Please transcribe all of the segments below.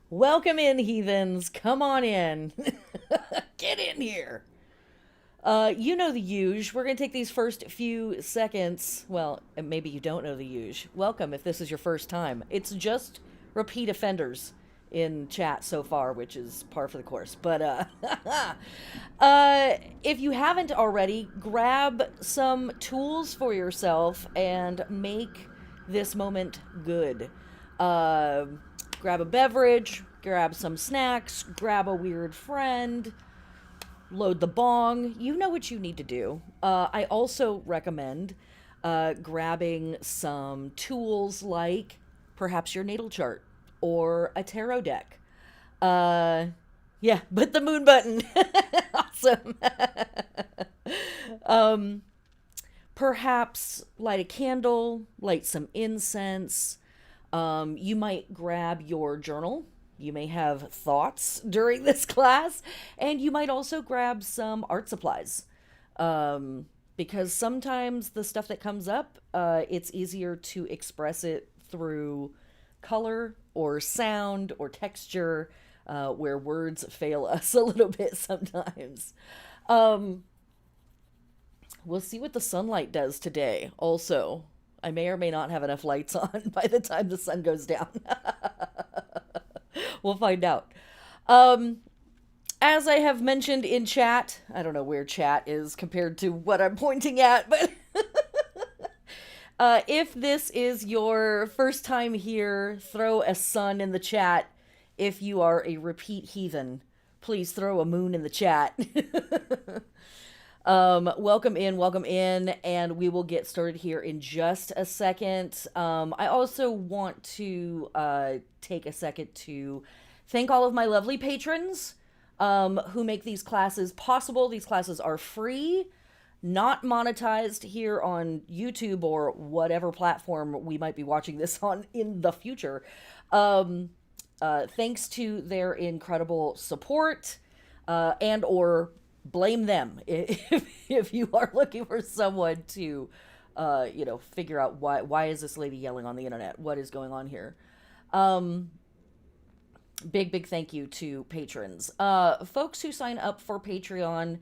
Welcome in, heathens. Come on in. Get in here. You know the huge. We're going to take these first few seconds. Well, maybe you don't know the huge. Welcome if this is your first time. It's just repeat offenders in chat so far, which is par for the course. But if you haven't already, grab some tools for yourself and make this moment good. Uh, Grab a beverage, grab some snacks, grab a weird friend, load the bong. You know what you need to do. I also recommend grabbing some tools like perhaps your natal chart or a tarot deck. Uh, yeah, but the moon button. Awesome. um, Perhaps light a candle, light some incense. You might grab your journal. You may have thoughts during this class, and you might also grab some art supplies. Because sometimes the stuff that comes up, it's easier to express it through color or sound or texture, where words fail us a little bit sometimes. Um, we'll see what the sunlight does today. Also, I may or may not have enough lights on by the time the sun goes down. We'll find out. Um, as I have mentioned in chat, I don't know where chat is compared to what I'm pointing at, but if this is your first time here, throw a sun in the chat. If you are a repeat heathen, please throw a moon in the chat. Welcome in, and we will get started here in just a second. I also want to take a second to thank all of my lovely patrons who make these classes possible. These classes are free, not monetized here on YouTube or whatever platform we might be watching this on in the future. Thanks to their incredible support and or blame them if you are looking for someone to figure out why is this lady yelling on the internet, what is going on here. Big thank you to patrons. Folks who sign up for Patreon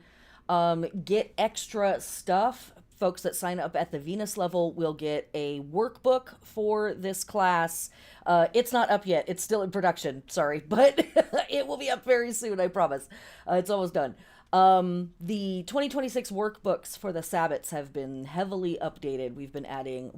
get extra stuff. Folks that sign up at the Venus level will get a workbook for this class. It's not up yet. It's still in production. Sorry, but it will be up very soon. I promise. It's almost done. The 2026 workbooks for the Sabbats have been heavily updated. We've been adding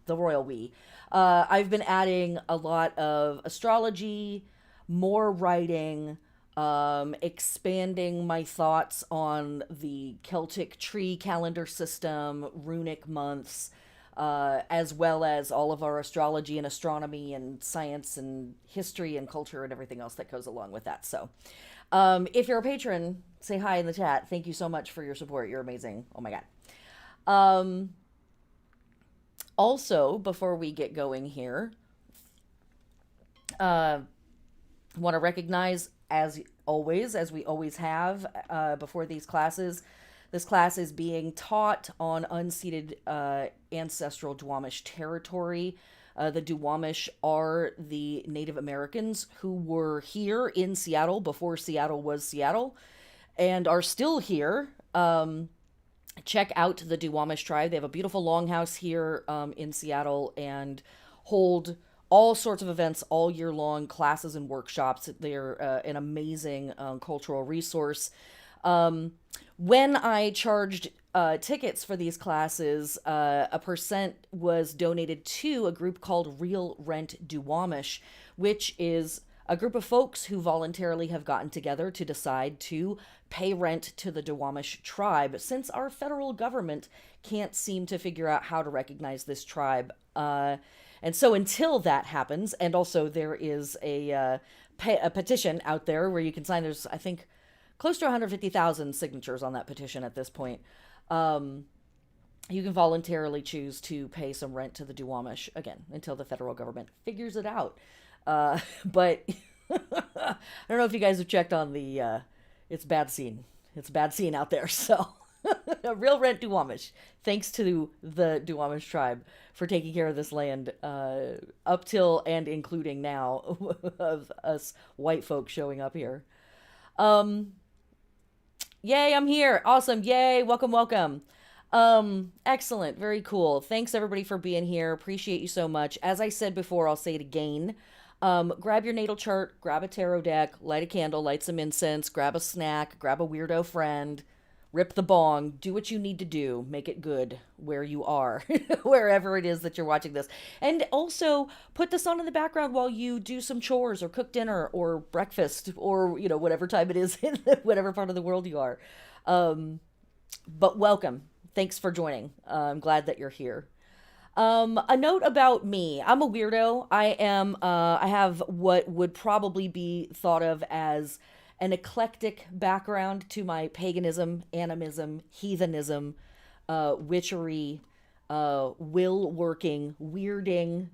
the royal we. I've been adding a lot of astrology, more writing, expanding my thoughts on the Celtic tree calendar system, runic months, as well as all of our astrology and astronomy and science and history and culture and everything else that goes along with that. So, if you're a patron, say hi in the chat. Thank you so much for your support. You're amazing. Oh my God. Also, before we get going here, want to recognize, as always, as we always have before these classes, this class is being taught on unceded ancestral Duwamish territory. The Duwamish are the Native Americans who were here in Seattle before Seattle was Seattle and are still here. Check out the Duwamish tribe. They have a beautiful longhouse here in Seattle and hold all sorts of events all year long, classes and workshops. They're an amazing cultural resource. When I charged tickets for these classes, a percent was donated to a group called Real Rent Duwamish, which is a group of folks who voluntarily have gotten together to decide to pay rent to the Duwamish tribe, since our federal government can't seem to figure out how to recognize this tribe. And so until that happens, and also there is a petition out there where you can sign. There's, I think, close to 150,000 signatures on that petition at this point. You can voluntarily choose to pay some rent to the Duwamish, again, until the federal government figures it out. But I don't know if you guys have checked on the, it's bad scene. It's bad scene out there, so A real rent Duwamish. Thanks to the Duwamish tribe for taking care of this land up till and including now of us white folks showing up here. Um, Yay, I'm here. Awesome. Yay, welcome, welcome. Excellent. Very cool. Thanks everybody for being here. Appreciate you so much. As I said before, I'll say it again. Grab your natal chart, grab a tarot deck, light a candle, light some incense, grab a snack, grab a weirdo friend, rip the bong, do what you need to do, make it good where you are, wherever it is that you're watching this. And also put this on in the background while you do some chores or cook dinner or breakfast or, whatever time it is in whatever part of the world you are. But welcome. Thanks for joining. I'm glad that you're here. A note about me. I'm a weirdo. I have what would probably be thought of as an eclectic background to my paganism, animism, heathenism, witchery, will working, weirding.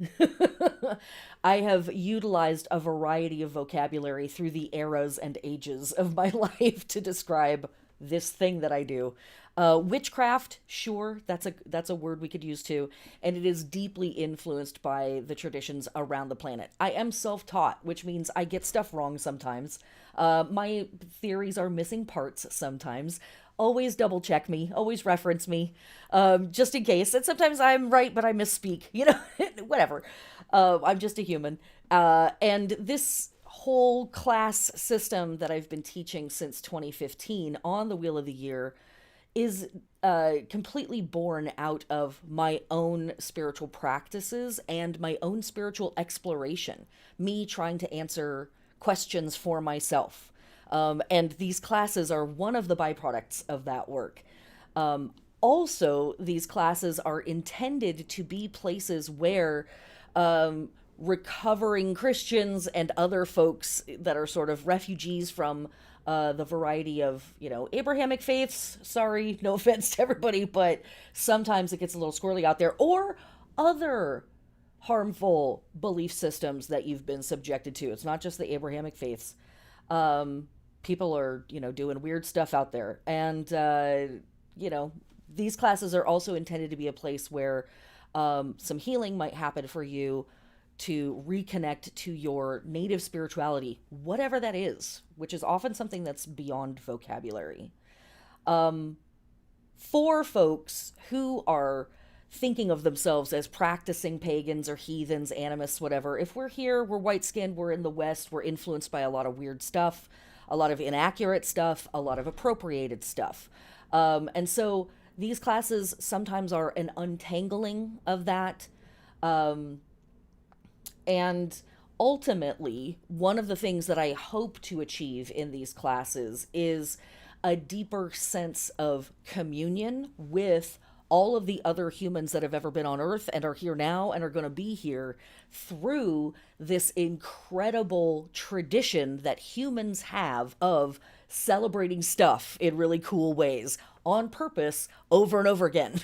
I have utilized a variety of vocabulary through the eras and ages of my life to describe this thing that I do. Witchcraft, sure, that's a word we could use too, and it is deeply influenced by the traditions around the planet. I am self-taught, which means I get stuff wrong sometimes. My theories are missing parts sometimes. Always double check me, always reference me, just in case. And sometimes I'm right, but I misspeak, whatever. I'm just a human. And this whole class system that I've been teaching since 2015 on the Wheel of the Year is completely born out of my own spiritual practices and my own spiritual exploration, me trying to answer questions for myself. And these classes are one of the byproducts of that work. Also, these classes are intended to be places where recovering Christians and other folks that are sort of refugees from the variety of, Abrahamic faiths. Sorry, no offense to everybody, but sometimes it gets a little squirrely out there. Or other harmful belief systems that you've been subjected to. It's not just the Abrahamic faiths. People are, doing weird stuff out there. And, these classes are also intended to be a place where some healing might happen for you to reconnect to your native spirituality, whatever that is, which is often something that's beyond vocabulary. For folks who are thinking of themselves as practicing pagans or heathens, animists, whatever, if we're here, we're white-skinned, we're in the West, we're influenced by a lot of weird stuff, a lot of inaccurate stuff, a lot of appropriated stuff. And so these classes sometimes are an untangling of that. And ultimately, one of the things that I hope to achieve in these classes is a deeper sense of communion with all of the other humans that have ever been on Earth and are here now and are going to be here through this incredible tradition that humans have of celebrating stuff in really cool ways on purpose over and over again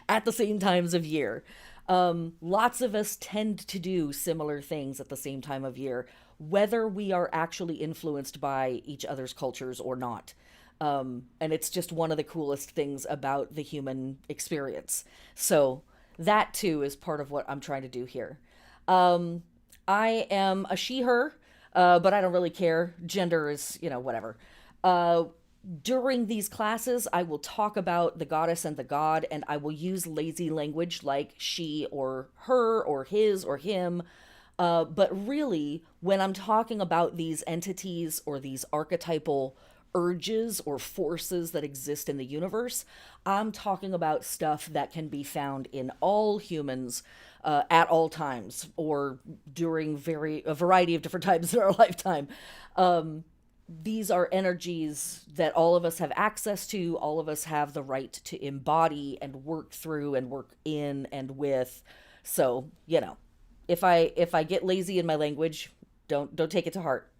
at the same times of year. Lots of us tend to do similar things at the same time of year, whether we are actually influenced by each other's cultures or not. And it's just one of the coolest things about the human experience. So that too is part of what I'm trying to do here. I am a she, her, but I don't really care. Gender is, whatever. During these classes, I will talk about the goddess and the god, and I will use lazy language like she or her or his or him. But really, when I'm talking about these entities or these archetypal urges or forces that exist in the universe, I'm talking about stuff that can be found in all humans at all times or during a variety of different times in our lifetime. These are energies that all of us have access to, all of us have the right to embody and work through and work in and with. So, if I get lazy in my language, don't take it to heart.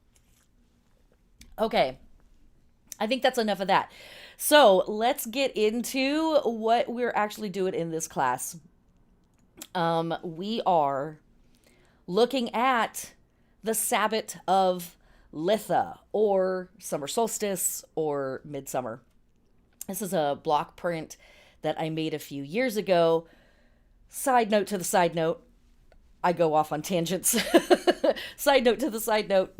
Okay. I think that's enough of that. So, let's get into what we're actually doing in this class. We are looking at the Sabbath of Litha, or summer solstice, or midsummer. This is a block print that I made a few years ago. Side note to the side note, I go off on tangents. Side note to the side note,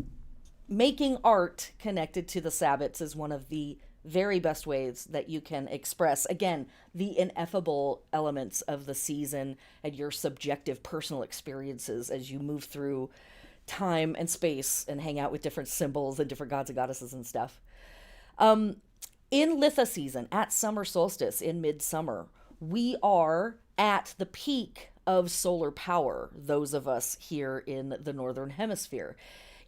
making art connected to the Sabbats is one of the very best ways that you can express, again, the ineffable elements of the season and your subjective personal experiences as you move through time and space and hang out with different symbols and different gods and goddesses and stuff. In Litha season, at summer solstice in midsummer, we are at the peak of solar power, those of us here in the Northern Hemisphere,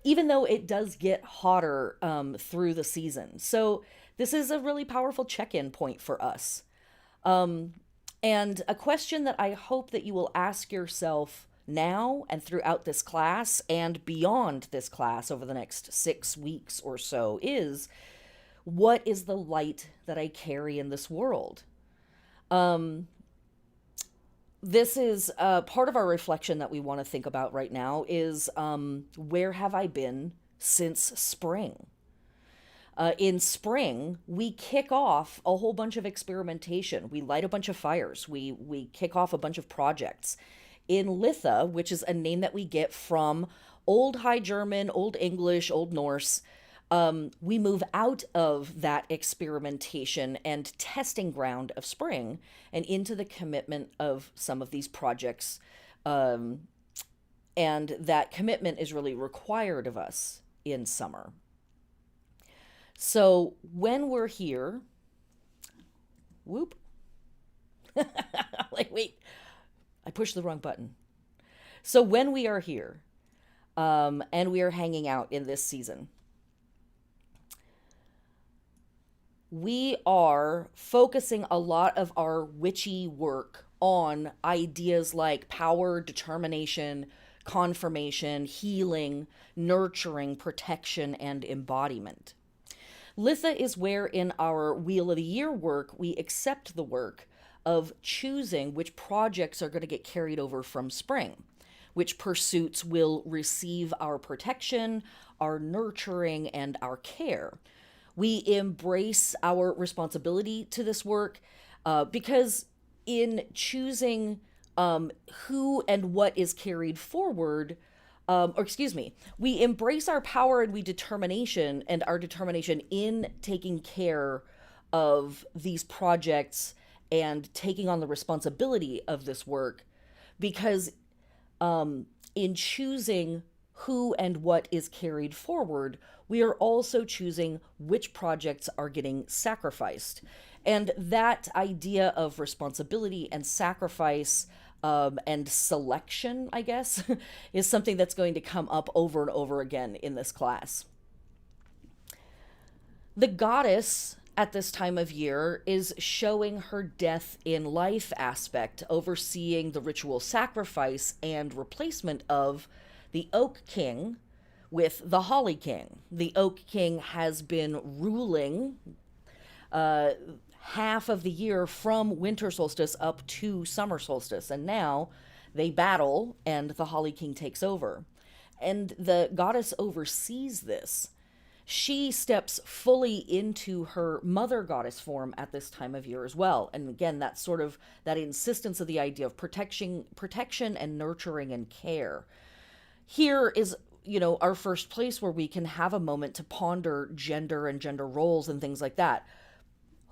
even though it does get hotter through the season. So this is a really powerful check-in point for us. And a question that I hope that you will ask yourself now and throughout this class and beyond this class over the next 6 weeks or so is, what is the light that I carry in this world? This is part of our reflection that we want to think about right now is where have I been since spring? In spring, we kick off a whole bunch of experimentation. We light a bunch of fires. We kick off a bunch of projects. In Litha, which is a name that we get from Old High German, Old English, Old Norse, we move out of that experimentation and testing ground of spring and into the commitment of some of these projects. And that commitment is really required of us in summer. So when we're here, whoop, like, wait, I pushed the wrong button. So when we are here, and we are hanging out in this season, we are focusing a lot of our witchy work on ideas like power, determination, confirmation, healing, nurturing, protection, and embodiment. Litha is where in our Wheel of the Year work, we accept the work of choosing which projects are going to get carried over from spring, which pursuits will receive our protection, our nurturing, and our care. We embrace our responsibility to this work because in choosing who and what is carried forward, we embrace our power and our determination in taking care of these projects and taking on the responsibility of this work, because in choosing who and what is carried forward, we are also choosing which projects are getting sacrificed. And that idea of responsibility and sacrifice and selection, I guess, is something that's going to come up over and over again in this class. The goddess at this time of year is showing her death in life aspect, overseeing the ritual sacrifice and replacement of the Oak King with the Holly King. The Oak King has been ruling half of the year from winter solstice up to summer solstice, and now they battle and the Holly King takes over. And the goddess oversees this. She steps fully into her mother goddess form at this time of year as well. And again, that's sort of that insistence of the idea of protection and nurturing and care. Here is, our first place where we can have a moment to ponder gender and gender roles and things like that.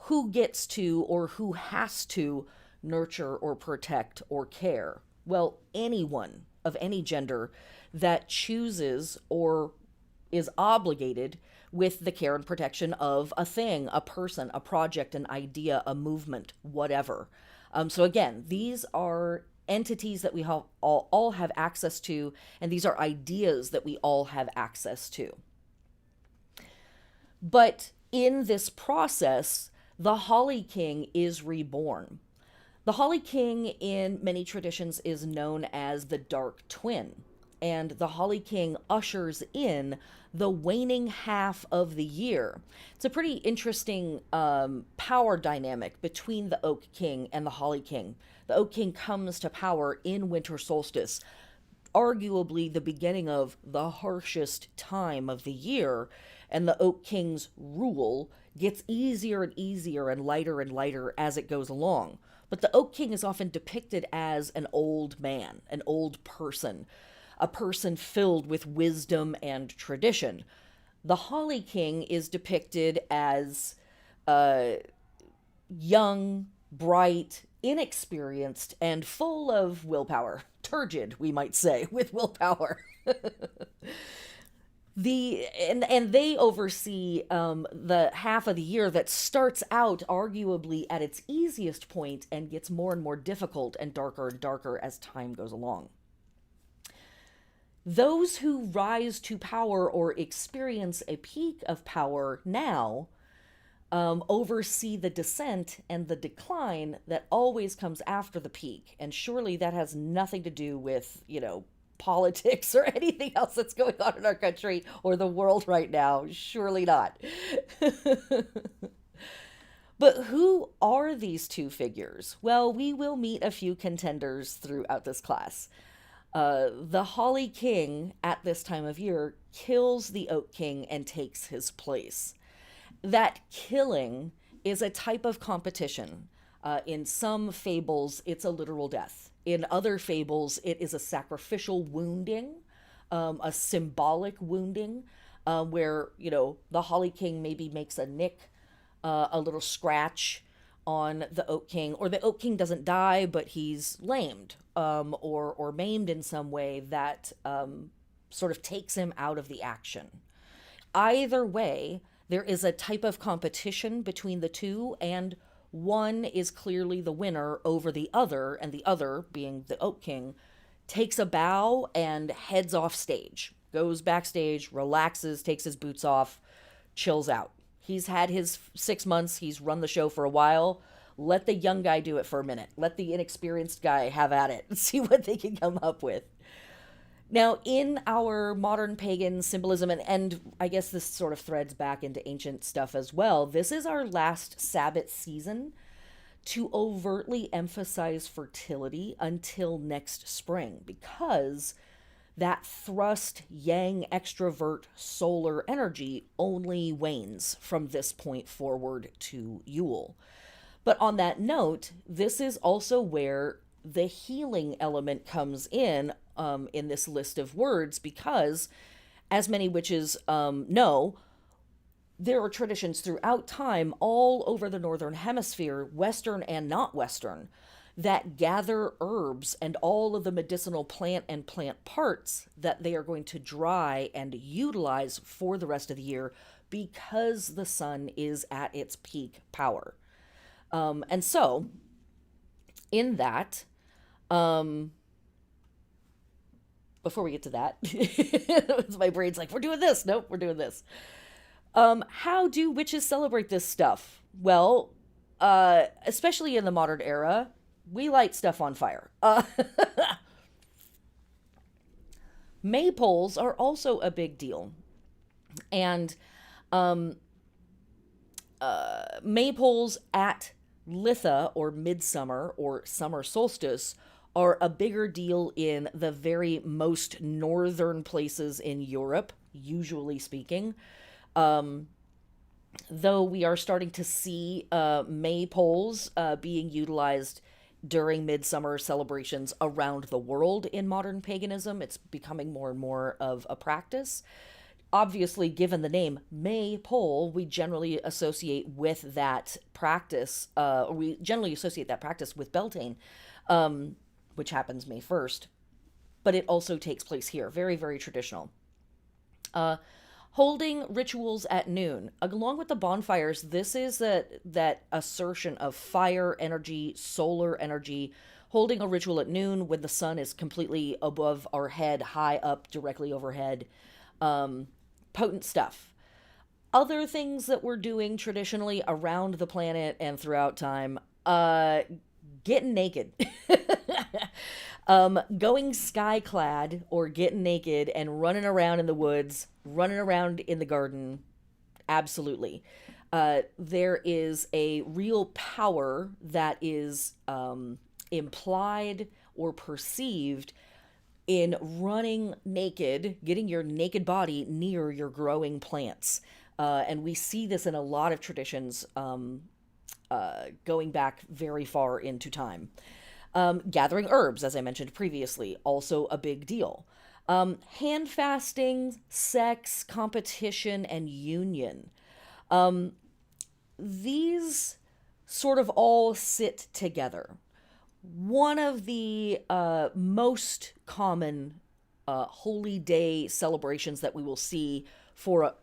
Who gets to or who has to nurture or protect or care? Well, anyone of any gender that chooses or is obligated with the care and protection of a thing, a person, a project, an idea, a movement, whatever. So again, these are entities that we all have access to, and these are ideas that we all have access to. But in this process, the Holly King is reborn. The Holly King in many traditions is known as the Dark Twin, and the Holly King ushers in the waning half of the year. It's a pretty interesting power dynamic between the Oak King and the Holly King. The Oak King comes to power in winter solstice, arguably the beginning of the harshest time of the year, and the Oak King's rule gets easier and easier and lighter as it goes along. But the Oak King is often depicted as an old man, an old person, a person filled with wisdom and tradition. The Holly King is depicted as young, bright, inexperienced, and full of willpower. Turgid, we might say, with willpower. And they oversee the half of the year that starts out arguably at its easiest point and gets more and more difficult and darker as time goes along. Those who rise to power or experience a peak of power now oversee the descent and the decline that always comes after the peak. And surely that has nothing to do with, politics or anything else that's going on in our country or the world right now. Surely not. But who are these two figures? Well, we will meet a few contenders throughout this class. The Holly King at this time of year kills the Oak King and takes his place. That killing is a type of competition. In some fables, it's a literal death. In other fables, it is a sacrificial wounding, a symbolic wounding, where, the Holly King maybe makes a nick, a little scratch on the Oak King, or the Oak King doesn't die, but he's lamed, or maimed in some way that sort of takes him out of the action. Either way, there is a type of competition between the two, and one is clearly the winner over the other, and the other, being the Oak King, takes a bow and heads off stage, goes backstage, relaxes, takes his boots off, chills out. He's had his 6 months, he's run the show for a while. Let the young guy do it for a minute. Let the inexperienced guy have at it and see what they can come up with. Now, in our modern pagan symbolism, and I guess this sort of threads back into ancient stuff as well, this is our last Sabbath season to overtly emphasize fertility until next spring, because that thrust, yang, extrovert, solar energy only wanes from this point forward to Yule. But on that note, this is also where the healing element comes in this list of words, because, as many witches know, there are traditions throughout time all over the Northern Hemisphere, Western and not Western, that gather herbs and all of the medicinal plant and plant parts that they are going to dry and utilize for the rest of the year because the sun is at its peak power. And so, in that, before we get to that, my brain's like, we're doing this. Nope, we're doing this. How do witches celebrate this stuff? Well, especially in the modern era, we light stuff on fire. Maypoles are also a big deal. And maypoles at Litha, or midsummer, or summer solstice, are a bigger deal in the very most northern places in Europe, usually speaking. Though we are starting to see maypoles being utilized during midsummer celebrations around the world in modern paganism. It's becoming more and more of a practice. Obviously, given the name maypole, we generally associate with that practice, we generally associate that practice with Beltane, which happens May 1st. But it also takes place here. Very, very traditional. Holding rituals at noon. Along with the bonfires, this is that assertion of fire energy, solar energy, holding a ritual at noon when the sun is completely above our head, high up, directly overhead. Potent stuff. Other things that we're doing traditionally around the planet and throughout time, getting naked. Going sky-clad or getting naked and running around in the woods, running around in the garden, absolutely. There is a real power that is implied or perceived in running naked, getting your naked body near your growing plants. And we see this in a lot of traditions going back very far into time. Gathering herbs, as I mentioned previously, also a big deal. Hand fasting, sex, competition, and union. These sort of all sit together. One of the most common holy day celebrations that we will see for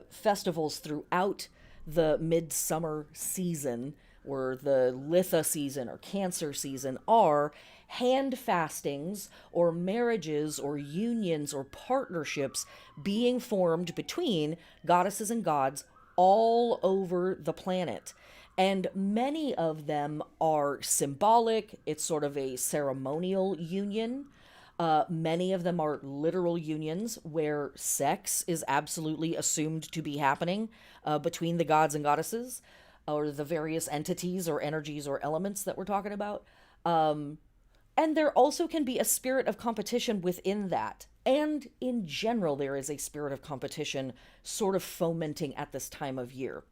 festivals throughout the midsummer season, or the Litha season or Cancer season, are hand fastings or marriages or unions or partnerships being formed between goddesses and gods all over the planet. And many of them are symbolic. It's sort of a ceremonial union. Many of them are literal unions where sex is absolutely assumed to be happening between the gods and goddesses, or the various entities or energies or elements that we're talking about. And there also can be a spirit of competition within that. And in general, there is a spirit of competition sort of fomenting at this time of year.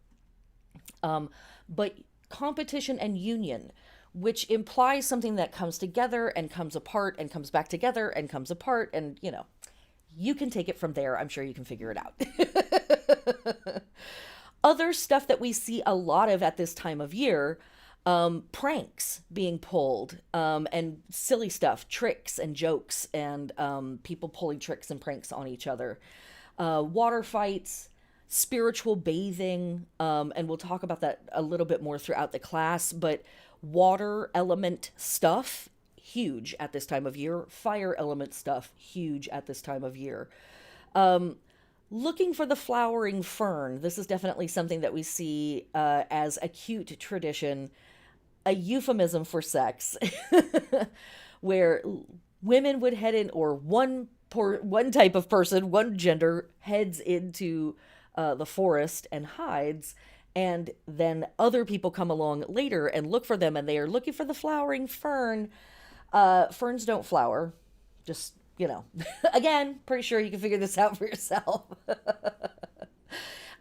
But competition and union, which implies something that comes together and comes apart and comes back together and comes apart, and you can take it from there. I'm sure you can figure it out. Other stuff that we see a lot of at this time of year, pranks being pulled, and silly stuff, tricks and jokes, and people pulling tricks and pranks on each other. Water fights, spiritual bathing, and we'll talk about that a little bit more throughout the class, but water element stuff, huge at this time of year. Fire element stuff, huge at this time of year. Looking for the flowering fern. This is definitely something that we see as a cute tradition, a euphemism for sex, where women would head in, or one type of person, one gender, heads into the forest and hides, and then other people come along later and look for them, and they are looking for the flowering fern. Ferns don't flower. Just, again, pretty sure you can figure this out for yourself.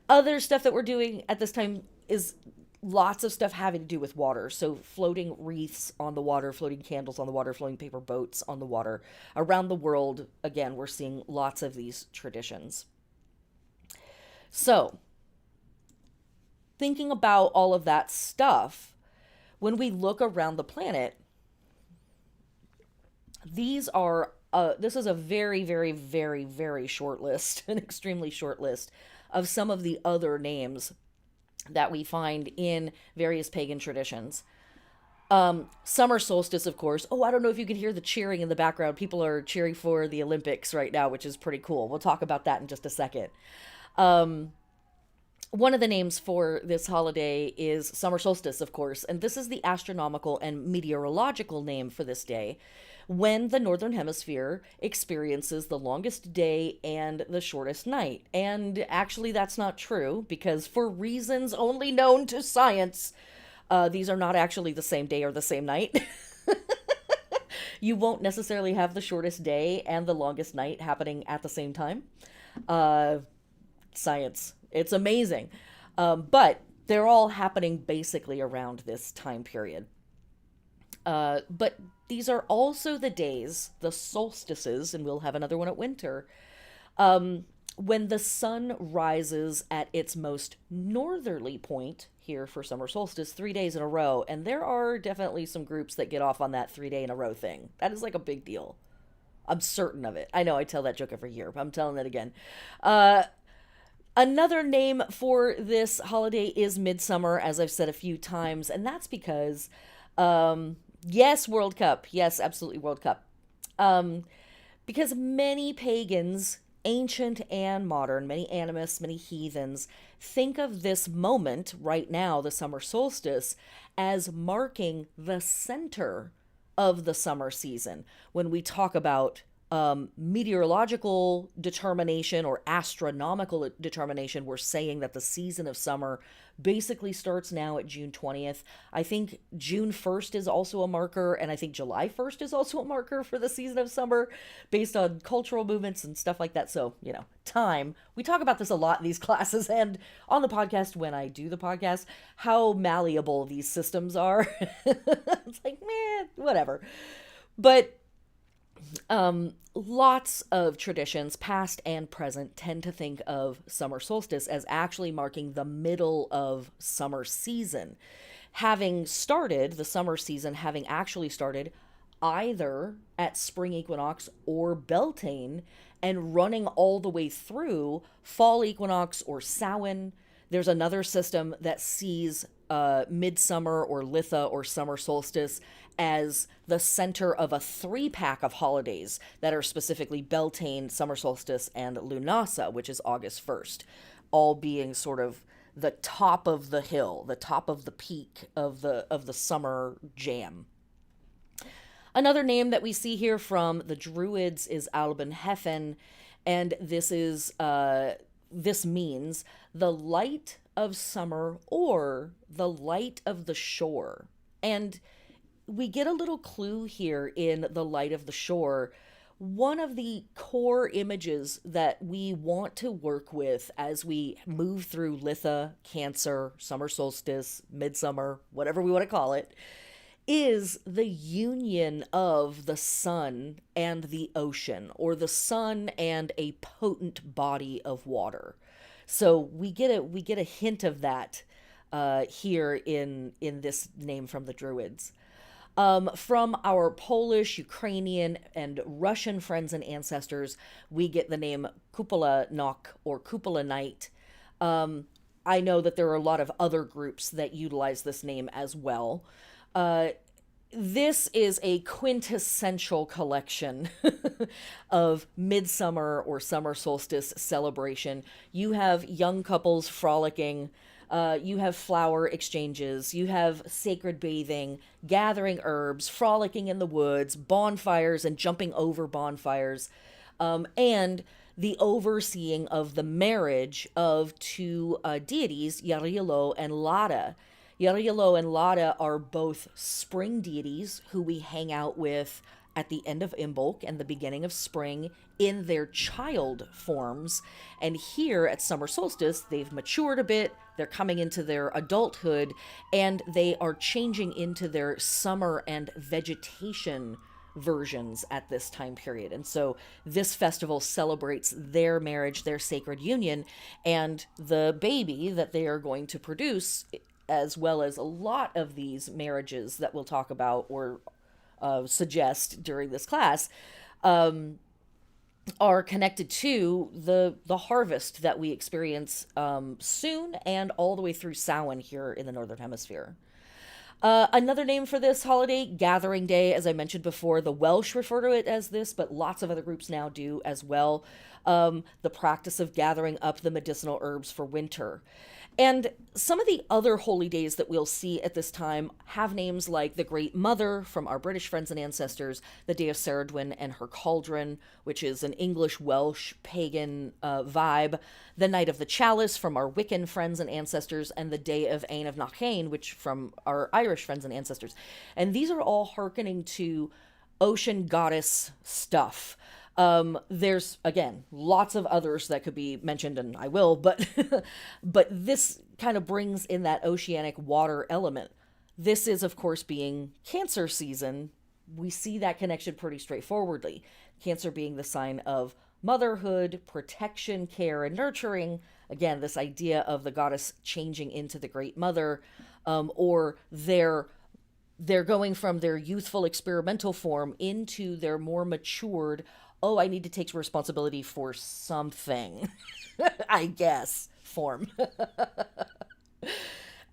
Other stuff that we're doing at this time is lots of stuff having to do with water. So floating wreaths on the water, floating candles on the water, floating paper boats on the water. Around the world, again, we're seeing lots of these traditions. So, thinking about all of that stuff, when we look around the planet, this is a very, very, very, very short list, an extremely short list of some of the other names that we find in various pagan traditions. Summer solstice, of course. Oh, I don't know if you can hear the cheering in the background. People are cheering for the Olympics right now, which is pretty cool. We'll talk about that in just a second. One of the names for this holiday is summer solstice, of course, and this is the astronomical and meteorological name for this day, when the Northern Hemisphere experiences the longest day and the shortest night. And actually, that's not true, because for reasons only known to science, these are not actually the same day or the same night. You won't necessarily have the shortest day and the longest night happening at the same time. Science. It's amazing. But they're all happening basically around this time period. But these are also the days, the solstices, and we'll have another one at winter, when the sun rises at its most northerly point here for summer solstice 3 days in a row. And there are definitely some groups that get off on that 3 day in a row thing. That is like a big deal. I'm certain of it. I know I tell that joke every year, but I'm telling it again. Another name for this holiday is Midsummer, as I've said a few times, and that's because, yes, World Cup. Yes, absolutely World Cup. Because many pagans, ancient and modern, many animists, many heathens, think of this moment right now, the summer solstice, as marking the center of the summer season when we talk about Meteorological determination or astronomical determination, we're saying that the season of summer basically starts now at June 20th. I think June 1st is also a marker, and I think July 1st is also a marker for the season of summer based on cultural movements and stuff like that. So, time. We talk about this a lot in these classes and on the podcast when I do the podcast, how malleable these systems are. It's like, man, whatever. But lots of traditions, past and present, tend to think of summer solstice as actually marking the middle of summer season. Having started, the summer season having actually started either at spring equinox or Beltane and running all the way through fall equinox or Samhain. There's another system that sees midsummer or Litha or summer solstice as the center of a 3-pack of holidays that are specifically Beltane, summer solstice, and Lunasa, which is August 1st, all being sort of the top of the hill, the top of the peak of the summer jam. Another name that we see here from the Druids is Alban Heathen, and this means the light of summer or the light of the shore. And we get a little clue here in the light of the shore. One of the core images that we want to work with as we move through Litha, Cancer, summer solstice, midsummer, whatever we want to call it, is the union of the sun and the ocean, or the sun and a potent body of water. So we get a hint of that here in this name from the Druids. From our Polish, Ukrainian, and Russian friends and ancestors, we get the name Cupola Nok or Cupola Night. I know that there are a lot of other groups that utilize this name as well. This is a quintessential collection of midsummer or summer solstice celebration. You have young couples frolicking. You have flower exchanges, you have sacred bathing, gathering herbs, frolicking in the woods, bonfires and jumping over bonfires, and the overseeing of the marriage of two deities, Yarilo and Lada. Yarilo and Lada are both spring deities who we hang out with at the end of Imbolc and the beginning of spring in their child forms. And here at summer solstice, they've matured a bit, they're coming into their adulthood, and they are changing into their summer and vegetation versions at this time period. And so this festival celebrates their marriage, their sacred union, and the baby that they are going to produce, as well as a lot of these marriages that we'll talk about or suggest during this class, are connected to the harvest that we experience soon and all the way through Samhain here in the Northern Hemisphere. Another name for this holiday, Gathering Day, as I mentioned before, the Welsh refer to it as this, but lots of other groups now do as well. The practice of gathering up the medicinal herbs for winter. And some of the other holy days that we'll see at this time have names like the Great Mother from our British friends and ancestors, the Day of Ceridwen and her cauldron, which is an English-Welsh pagan vibe, the Night of the Chalice from our Wiccan friends and ancestors, and the Day of Ain of Nachhain, which from our Irish friends and ancestors. And these are all hearkening to ocean goddess stuff. There's, again, lots of others that could be mentioned, and I will, but but this kind of brings in that oceanic water element. This is, of course, being Cancer season. We see that connection pretty straightforwardly. Cancer being the sign of motherhood, protection, care, and nurturing. Again, this idea of the goddess changing into the Great Mother, or they're going from their youthful experimental form into their more matured, oh, I need to take responsibility for something, I guess, form.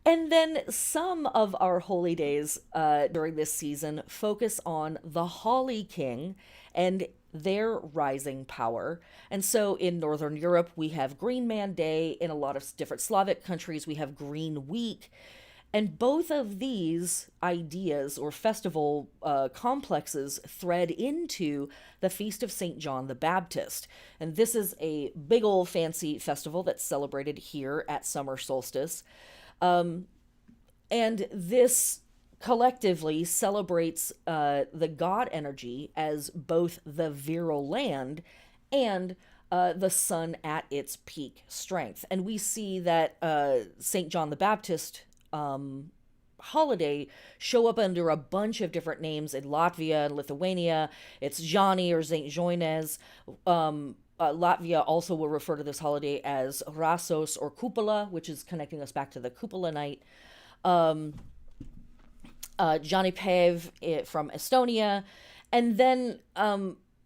And then some of our holy days during this season focus on the Holly King and their rising power. And so in Northern Europe, we have Green Man Day. In a lot of different Slavic countries, we have Green Week. And both of these ideas or festival complexes thread into the Feast of St. John the Baptist. And this is a big old fancy festival that's celebrated here at summer solstice. And this collectively celebrates the god energy as both the virile land and the sun at its peak strength. And we see that St. John the Baptist holiday show up under a bunch of different names in Latvia and Lithuania. It's Johnny or St. Joines. Latvia also will refer to this holiday as Rasos or Cupola, which is connecting us back to the Cupola night. Johnny Pev from Estonia. And then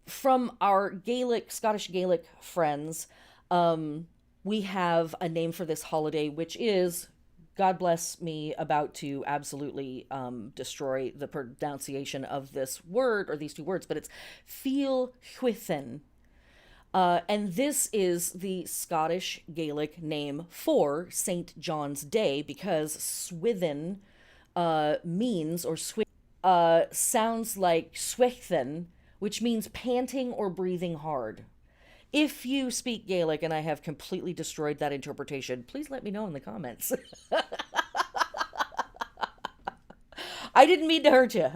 from our Scottish Gaelic friends, we have a name for this holiday, which is, God bless me, about to absolutely destroy the pronunciation of this word, or these two words, but it's Heathen. And this is the Scottish Gaelic name for St. John's Day, because Swithin means, or sounds like Swithin, which means panting or breathing hard. If you speak Gaelic and I have completely destroyed that interpretation, please let me know in the comments. I didn't mean to hurt you.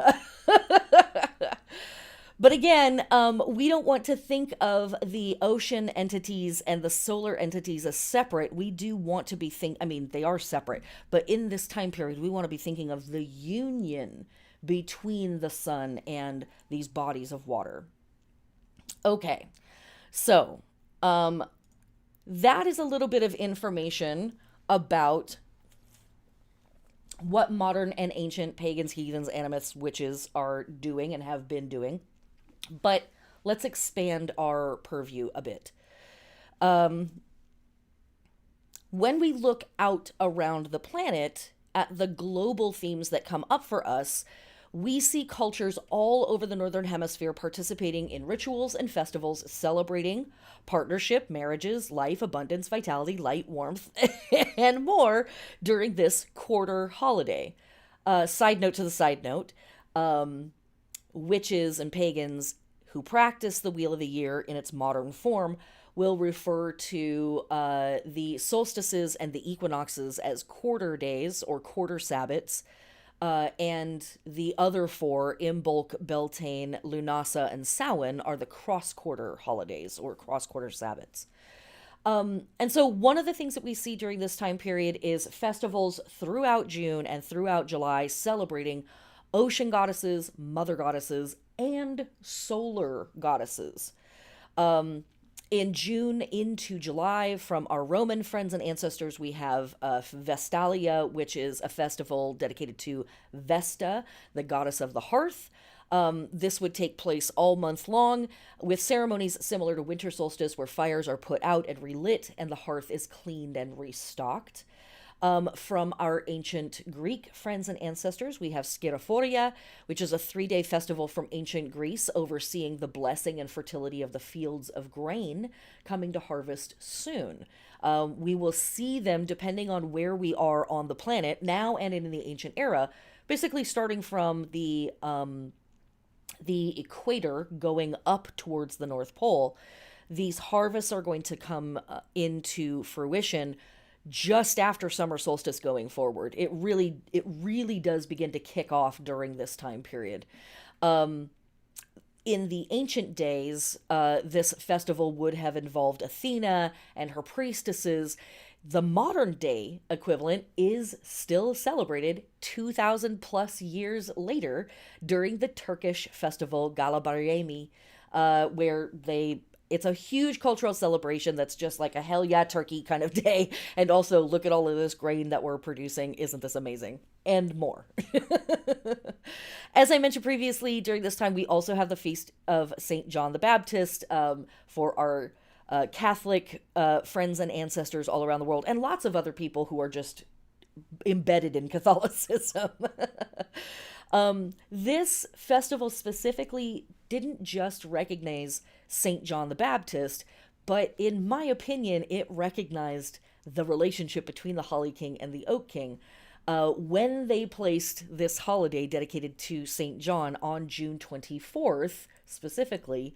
But again, we don't want to think of the ocean entities and the solar entities as separate. We do want to be they are separate, but in this time period, we want to be thinking of the union between the sun and these bodies of water. Okay, so that is a little bit of information about what modern and ancient pagans, heathens, animists, witches are doing and have been doing. But let's expand our purview a bit. When we look out around the planet at the global themes that come up for us, we see cultures all over the Northern Hemisphere participating in rituals and festivals celebrating partnership, marriages, life, abundance, vitality, light, warmth, and more during this quarter holiday. Side note to the side note, witches and pagans who practice the Wheel of the Year in its modern form will refer to the solstices and the equinoxes as quarter days or quarter Sabbats, and the other four, Imbolc, Beltane, Lunasa, and Samhain, are the cross-quarter holidays or cross-quarter Sabbats. And so one of the things that we see during this time period is festivals throughout June and throughout July celebrating ocean goddesses, mother goddesses, and solar goddesses. In June into July, from our Roman friends and ancestors, we have Vestalia, which is a festival dedicated to Vesta, the goddess of the hearth. This would take place all month long, with ceremonies similar to winter solstice, where fires are put out and relit, and the hearth is cleaned and restocked. From our ancient Greek friends and ancestors, we have Scirophoria, which is a 3-day festival from ancient Greece overseeing the blessing and fertility of the fields of grain coming to harvest soon. We will see them depending on where we are on the planet now and in the ancient era, basically starting from the equator going up towards the North Pole. These harvests are going to come into fruition just after summer solstice going forward. It really does begin to kick off during this time period. In the ancient days, this festival would have involved Athena and her priestesses. The modern day equivalent is still celebrated 2,000 plus years later during the Turkish festival Galabayramı, where it's a huge cultural celebration that's just like a hell yeah turkey kind of day. And also, look at all of this grain that we're producing. Isn't this amazing? And more. As I mentioned previously, during this time, we also have the Feast of St. John the Baptist for our Catholic friends and ancestors all around the world, and lots of other people who are just embedded in Catholicism. This festival specifically didn't just recognize St. John the Baptist, but in my opinion, it recognized the relationship between the Holly King and the Oak King. when they placed this holiday dedicated to St. John on June 24th, specifically,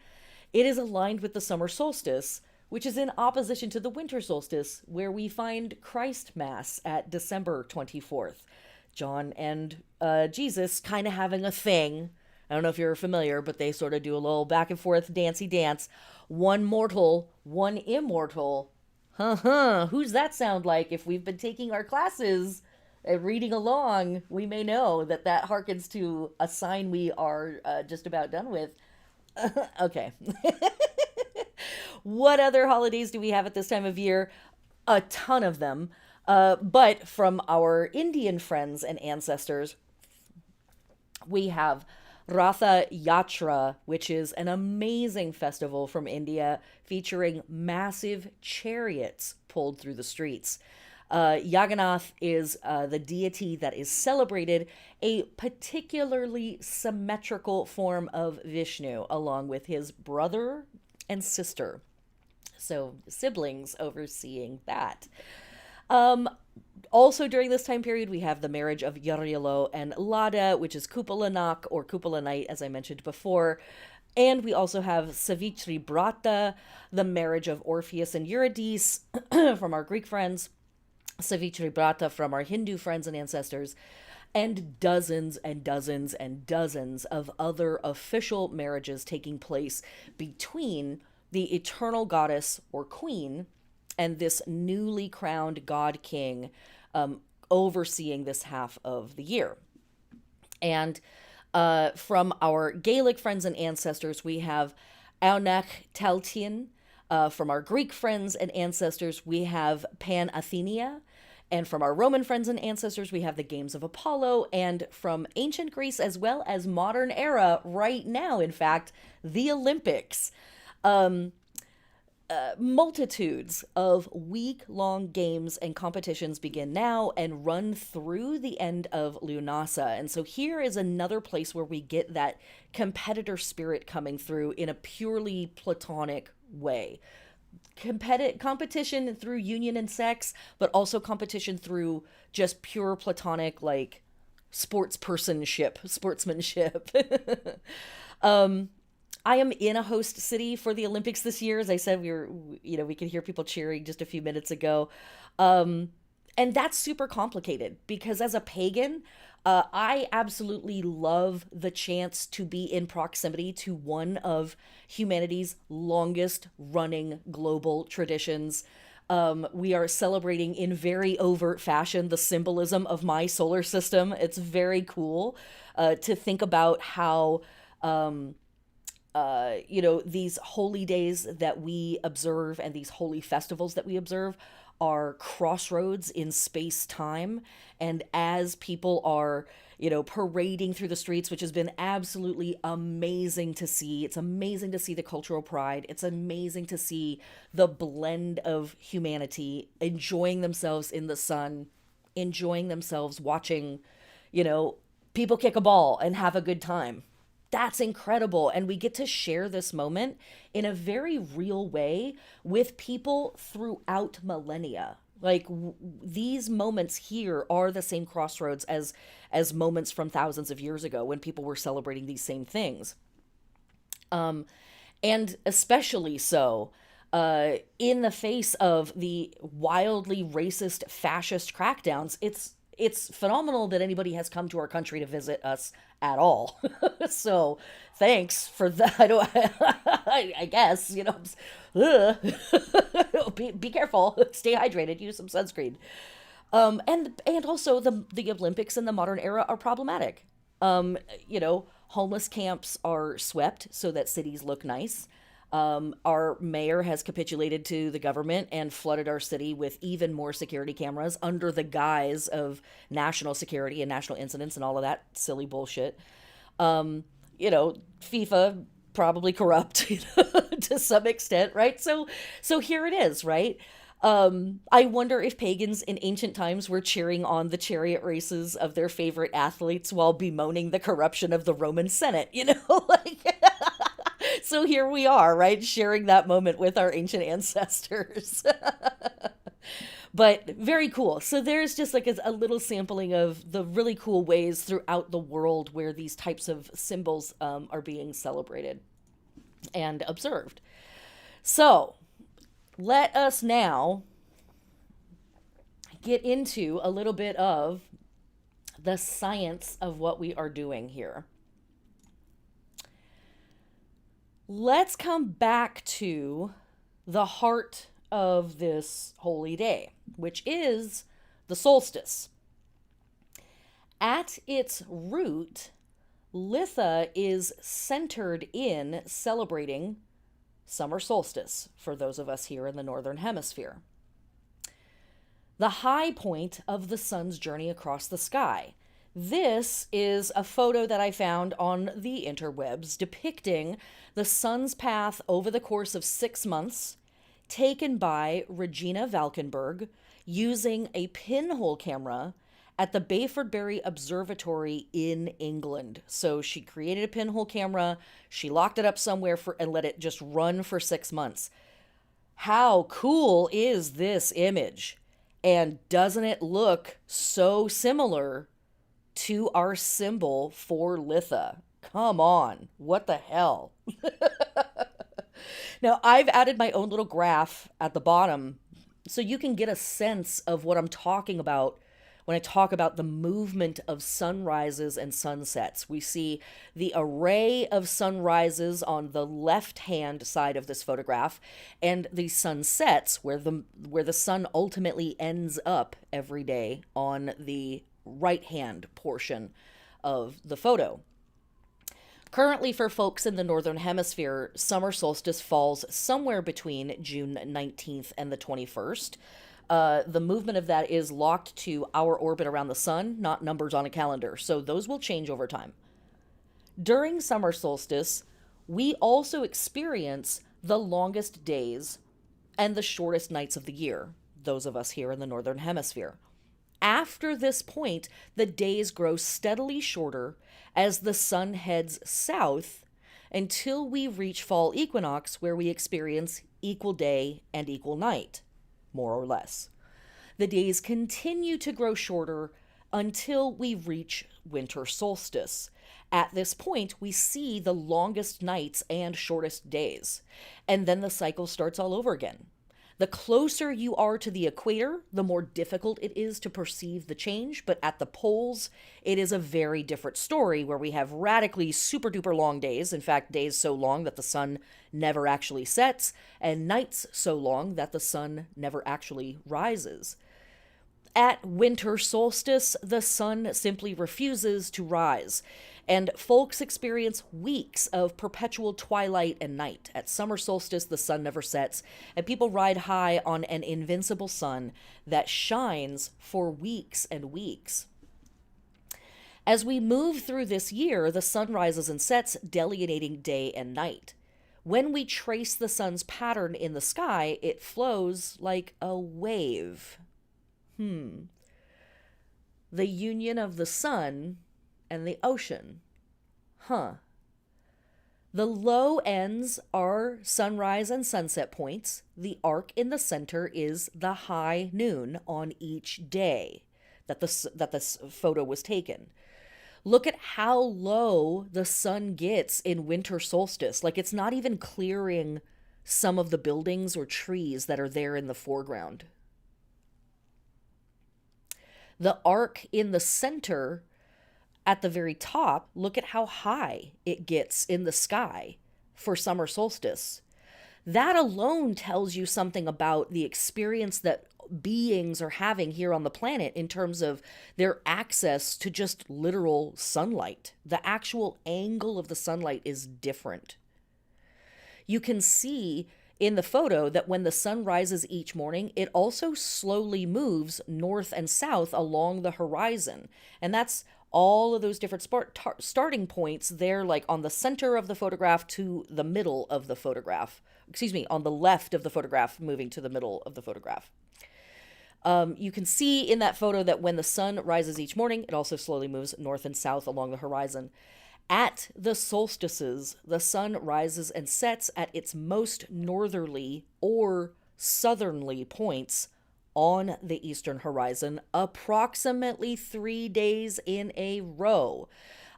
it is aligned with the summer solstice, which is in opposition to the winter solstice, where we find Christ Mass at December 24th. John and Jesus kind of having a thing. I don't know if you're familiar, but they sort of do a little back and forth dancey dance. One mortal, one immortal. Who's that sound like? If we've been taking our classes and reading along, we may know that that harkens to a sign we are just about done with. Okay. What other holidays do we have at this time of year? A ton of them. But from our Indian friends and ancestors, we have Ratha Yatra, which is an amazing festival from India featuring massive chariots pulled through the streets. Jagannath is the deity that is celebrated, a particularly symmetrical form of Vishnu, along with his brother and sister. So, siblings overseeing that. Also during this time period, we have the marriage of Yarilo and Lada, which is Kupalanak or Kupala night, as I mentioned before. And we also have Savitri Brata, the marriage of Orpheus and Eurydice from our Greek friends, Savitri Brata from our Hindu friends and ancestors, and dozens and dozens and dozens of other official marriages taking place between the eternal goddess or queen and this newly crowned god king overseeing this half of the year. And from our Gaelic friends and ancestors, we have Aunach Taltin. From our Greek friends and ancestors, we have Pan Athenia. And from our Roman friends and ancestors, we have the Games of Apollo. And from ancient Greece, as well as modern era, right now, in fact, the Olympics. Multitudes of week-long games and competitions begin now and run through the end of Lunasa. And so here is another place where we get that competitor spirit coming through in a purely platonic way. Competition through union and sex, but also competition through just pure platonic, like, sportsmanship. I am in a host city for the Olympics this year. As I said, we could hear people cheering just a few minutes ago. And that's super complicated because as a pagan, I absolutely love the chance to be in proximity to one of humanity's longest running global traditions. We are celebrating in very overt fashion the symbolism of my solar system. It's very cool to think about how these holy days that we observe and these holy festivals that we observe are crossroads in space time. And as people are, parading through the streets, which has been absolutely amazing to see. It's amazing to see the cultural pride. It's amazing to see the blend of humanity enjoying themselves in the sun, enjoying themselves watching, people kick a ball and have a good time. That's incredible. And we get to share this moment in a very real way with people throughout millennia. Like these moments here are the same crossroads as moments from thousands of years ago when people were celebrating these same things. And especially so in the face of the wildly racist fascist crackdowns. It's phenomenal that anybody has come to our country to visit us at all. So thanks for that. I guess, be careful, stay hydrated, use some sunscreen. And also the Olympics in the modern era are problematic. Homeless camps are swept so that cities look nice. Our mayor has capitulated to the government and flooded our city with even more security cameras under the guise of national security and national incidents and all of that silly bullshit. FIFA probably corrupt to some extent, right? So here it is, right? I wonder if pagans in ancient times were cheering on the chariot races of their favorite athletes while bemoaning the corruption of the Roman Senate, So here we are, right? Sharing that moment with our ancient ancestors. But very cool. So there's just like a little sampling of the really cool ways throughout the world where these types of symbols are being celebrated and observed. So let us now get into a little bit of the science of what we are doing here. Let's come back to the heart of this holy day, which is the solstice. At its root, Litha is centered in celebrating summer solstice for those of us here in the Northern Hemisphere. The high point of the sun's journey across the sky. This is a photo that I found on the interwebs depicting the sun's path over the course of 6 months, taken by Regina Valkenburg using a pinhole camera at the Bayfordbury Observatory in England. So she created a pinhole camera, she locked it up somewhere and let it just run for 6 months. How cool is this image? And doesn't it look so similar to our symbol for Litha? Come on, what the hell? Now, I've added my own little graph at the bottom so you can get a sense of what I'm talking about when I talk about the movement of sunrises and sunsets. We see the array of sunrises on the left-hand side of this photograph and the sunsets where the sun ultimately ends up every day on the right-hand portion of the photo. Currently, for folks in the Northern Hemisphere, summer solstice falls somewhere between June 19th and the 21st. The movement of that is locked to our orbit around the sun, not numbers on a calendar, so those will change over time. During summer solstice, we also experience the longest days and the shortest nights of the year, those of us here in the Northern Hemisphere. After this point, the days grow steadily shorter as the sun heads south until we reach fall equinox, where we experience equal day and equal night, more or less. The days continue to grow shorter until we reach winter solstice. At this point, we see the longest nights and shortest days, and then the cycle starts all over again. The closer you are to the equator, the more difficult it is to perceive the change, but at the poles, it is a very different story where we have radically super duper long days, in fact, days so long that the sun never actually sets, and nights so long that the sun never actually rises. At winter solstice, the sun simply refuses to rise, and folks experience weeks of perpetual twilight and night. At summer solstice, the sun never sets, and people ride high on an invincible sun that shines for weeks and weeks. As we move through this year, the sun rises and sets, delineating day and night. When we trace the sun's pattern in the sky, it flows like a wave. The union of the sun and the ocean. The low ends are sunrise and sunset points. The arc in the center is the high noon on each day that this photo was taken. Look at how low the sun gets in winter solstice. Like, it's not even clearing some of the buildings or trees that are there in the foreground. The arc in the center at the very top, look at how high it gets in the sky for summer solstice. That alone tells you something about the experience that beings are having here on the planet in terms of their access to just literal sunlight. The actual angle of the sunlight is different. You can see in the photo that when the sun rises each morning, it also slowly moves north and south along the horizon. And that's all of those different starting points there, like on the center of the photograph to the middle of the photograph. On the left of the photograph, moving to the middle of the photograph. You can see in that photo that when the sun rises each morning, it also slowly moves north and south along the horizon. At the solstices, the sun rises and sets at its most northerly or southerly points on the eastern horizon approximately 3 days in a row,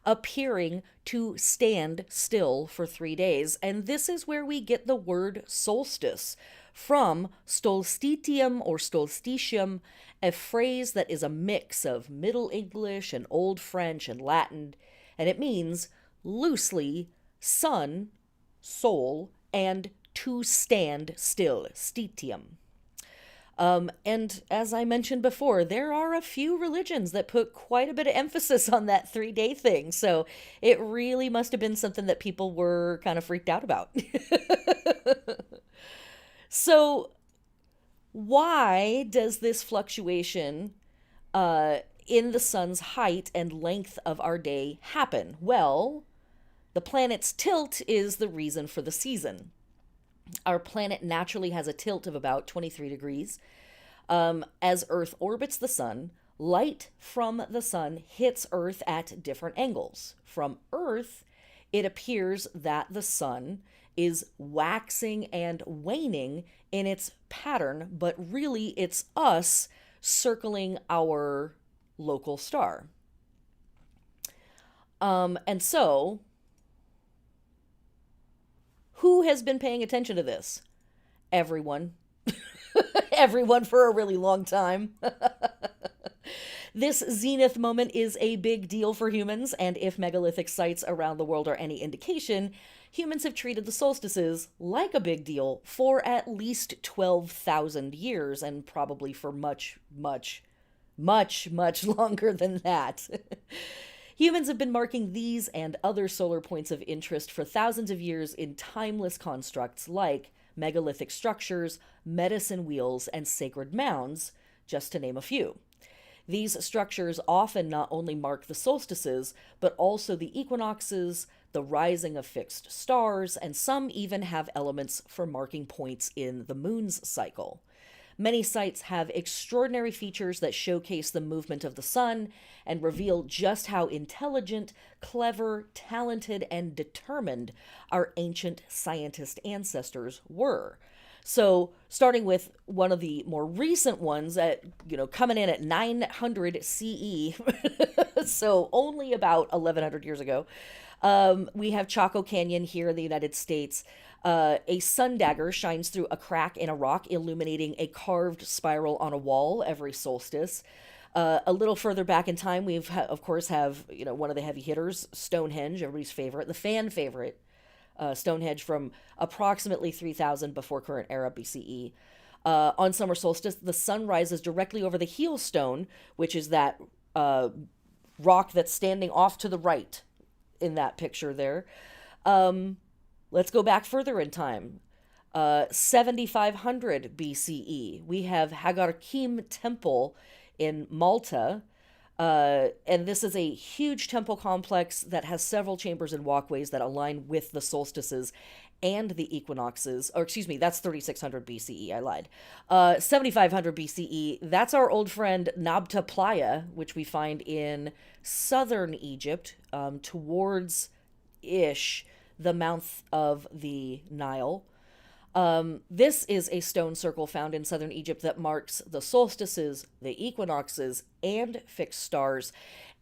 appearing to stand still for 3 days. And this is where we get the word solstice from stoltitium or stoltitium, a phrase that is a mix of Middle English and Old French and Latin, and it means loosely sun, sol, and to stand still, stitium. And as I mentioned before, there are a few religions that put quite a bit of emphasis on that 3-day thing. So it really must have been something that people were kind of freaked out about. So why does this fluctuation in the sun's height and length of our day happen? Well, the planet's tilt is the reason for the season. Our planet naturally has a tilt of about 23 degrees. As Earth orbits the sun, light from the sun hits Earth at different angles. From Earth, it appears that the sun is waxing and waning in its pattern, but really it's us circling our local star. And so, who has been paying attention to this? Everyone. Everyone for a really long time. This zenith moment is a big deal for humans, and if megalithic sites around the world are any indication, humans have treated the solstices like a big deal for at least 12,000 years, and probably for much, much, much, much longer than that. Humans have been marking these and other solar points of interest for thousands of years in timeless constructs like megalithic structures, medicine wheels, and sacred mounds, just to name a few. These structures often not only mark the solstices, but also the equinoxes, the rising of fixed stars, and some even have elements for marking points in the moon's cycle. Many sites have extraordinary features that showcase the movement of the sun and reveal just how intelligent, clever, talented, and determined our ancient scientist ancestors were. So, starting with one of the more recent ones at, coming in at 900 CE, so only about 1100 years ago, we have Chaco Canyon here in the United States. A sun dagger shines through a crack in a rock, illuminating a carved spiral on a wall every solstice. A little further back in time, we've of course have one of the heavy hitters, Stonehenge, everybody's favorite, the fan favorite, Stonehenge from approximately 3000 before current era BCE. On summer solstice, the sun rises directly over the heel stone, which is that rock that's standing off to the right in that picture there. Let's go back further in time. 7500 BCE, we have Hagarkim Temple in Malta. And this is a huge temple complex that has several chambers and walkways that align with the solstices and the equinoxes. Or excuse me, that's 3600 BCE, I lied. 7500 BCE, that's our old friend Nabta Playa, which we find in southern Egypt, towards the mouth of the Nile. This is a stone circle found in southern Egypt that marks the solstices, the equinoxes, and fixed stars,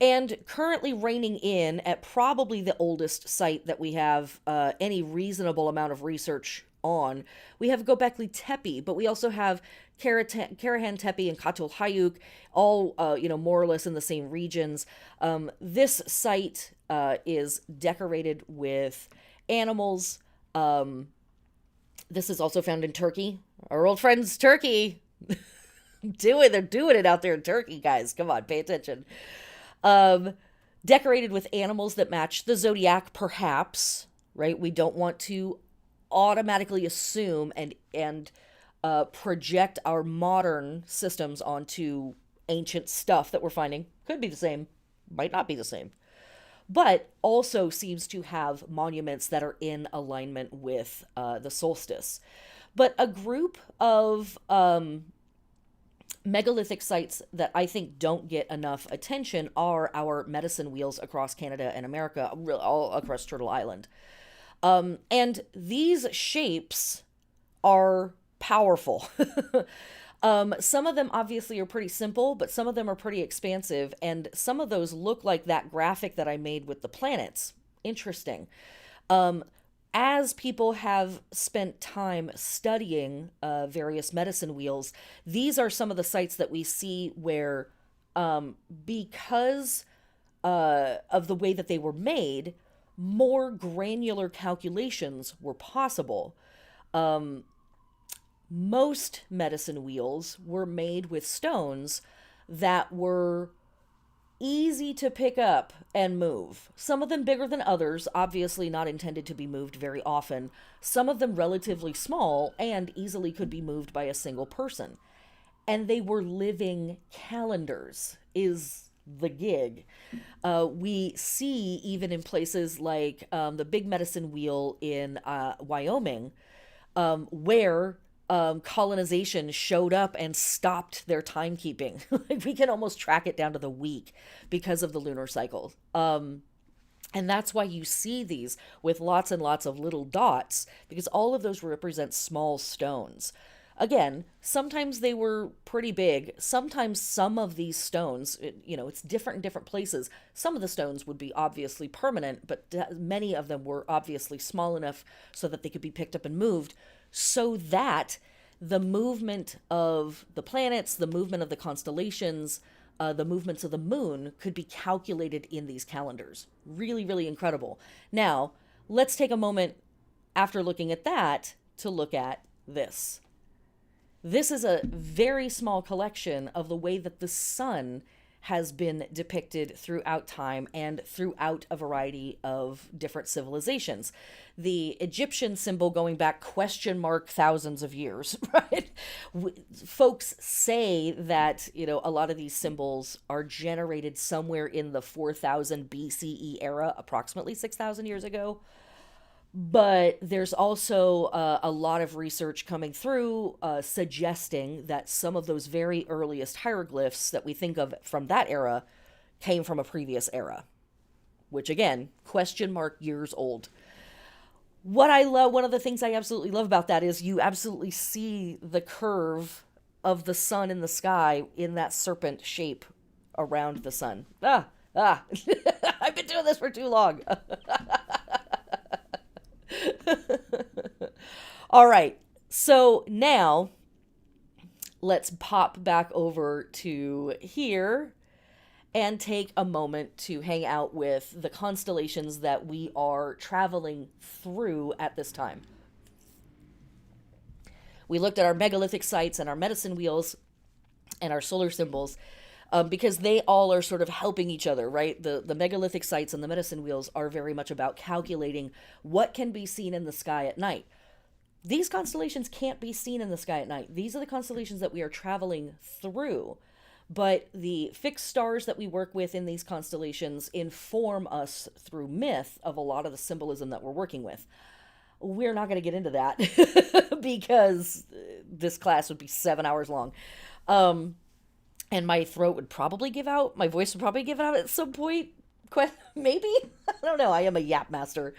and currently reigning in at probably the oldest site that we have any reasonable amount of research on. We have Göbekli Tepe, but we also have Karahan Tepe and Katul Hayuk, all more or less in the same regions. This site is decorated with animals. This is also found in Turkey. Our old friends, Turkey. They're doing it out there in Turkey, guys. Come on, pay attention. Decorated with animals that match the zodiac, perhaps, right? We don't want to automatically assume and project our modern systems onto ancient stuff that we're finding. Could be the same, might not be the same. But also seems to have monuments that are in alignment with the solstice. But a group of megalithic sites that I think don't get enough attention are our medicine wheels across Canada and America, all across Turtle Island. And these shapes are powerful. Some of them obviously are pretty simple, but some of them are pretty expansive, and some of those look like that graphic that I made with the planets. Interesting. Um, as people have spent time studying various medicine wheels, these are some of the sites that we see where, because of the way that they were made, more granular calculations were possible. Most medicine wheels were made with stones that were easy to pick up and move. Some of them bigger than others, obviously not intended to be moved very often. Some of them relatively small and easily could be moved by a single person. And they were living calendars, is the gig. We see even in places like the Big Medicine Wheel in Wyoming, where colonization showed up and stopped their timekeeping. Like we can almost track it down to the week because of the lunar cycle. And that's why you see these with lots and lots of little dots, because all of those represent small stones. Again, sometimes they were pretty big. Sometimes some of these stones, it's different in different places. Some of the stones would be obviously permanent, but many of them were obviously small enough so that they could be picked up and moved, so that the movement of the planets, the movement of the constellations, the movements of the moon could be calculated in these calendars. Really, really incredible. Now, let's take a moment after looking at that to look at this. This is a very small collection of the way that the sun has been depicted throughout time and throughout a variety of different civilizations. The Egyptian symbol going back thousands of years, right? Folks say that, a lot of these symbols are generated somewhere in the 4000 BCE era, approximately 6,000 years ago. But there's also a lot of research coming through suggesting that some of those very earliest hieroglyphs that we think of from that era came from a previous era, which again, years old. What I love, one of the things I absolutely love about that is you absolutely see the curve of the sun in the sky in that serpent shape around the sun. I've been doing this for too long. All right, so now let's pop back over to here and take a moment to hang out with the constellations that we are traveling through at this time. We looked at our megalithic sites and our medicine wheels and our solar symbols, because they all are sort of helping each other, right? The megalithic sites and the medicine wheels are very much about calculating what can be seen in the sky at night. These constellations can't be seen in the sky at night. These are the constellations that we are traveling through. But the fixed stars that we work with in these constellations inform us through myth of a lot of the symbolism that we're working with. We're not going to get into that because this class would be 7 hours long. And my throat would probably give out. My voice would probably give out at some point. Maybe? I don't know. I am a yap master.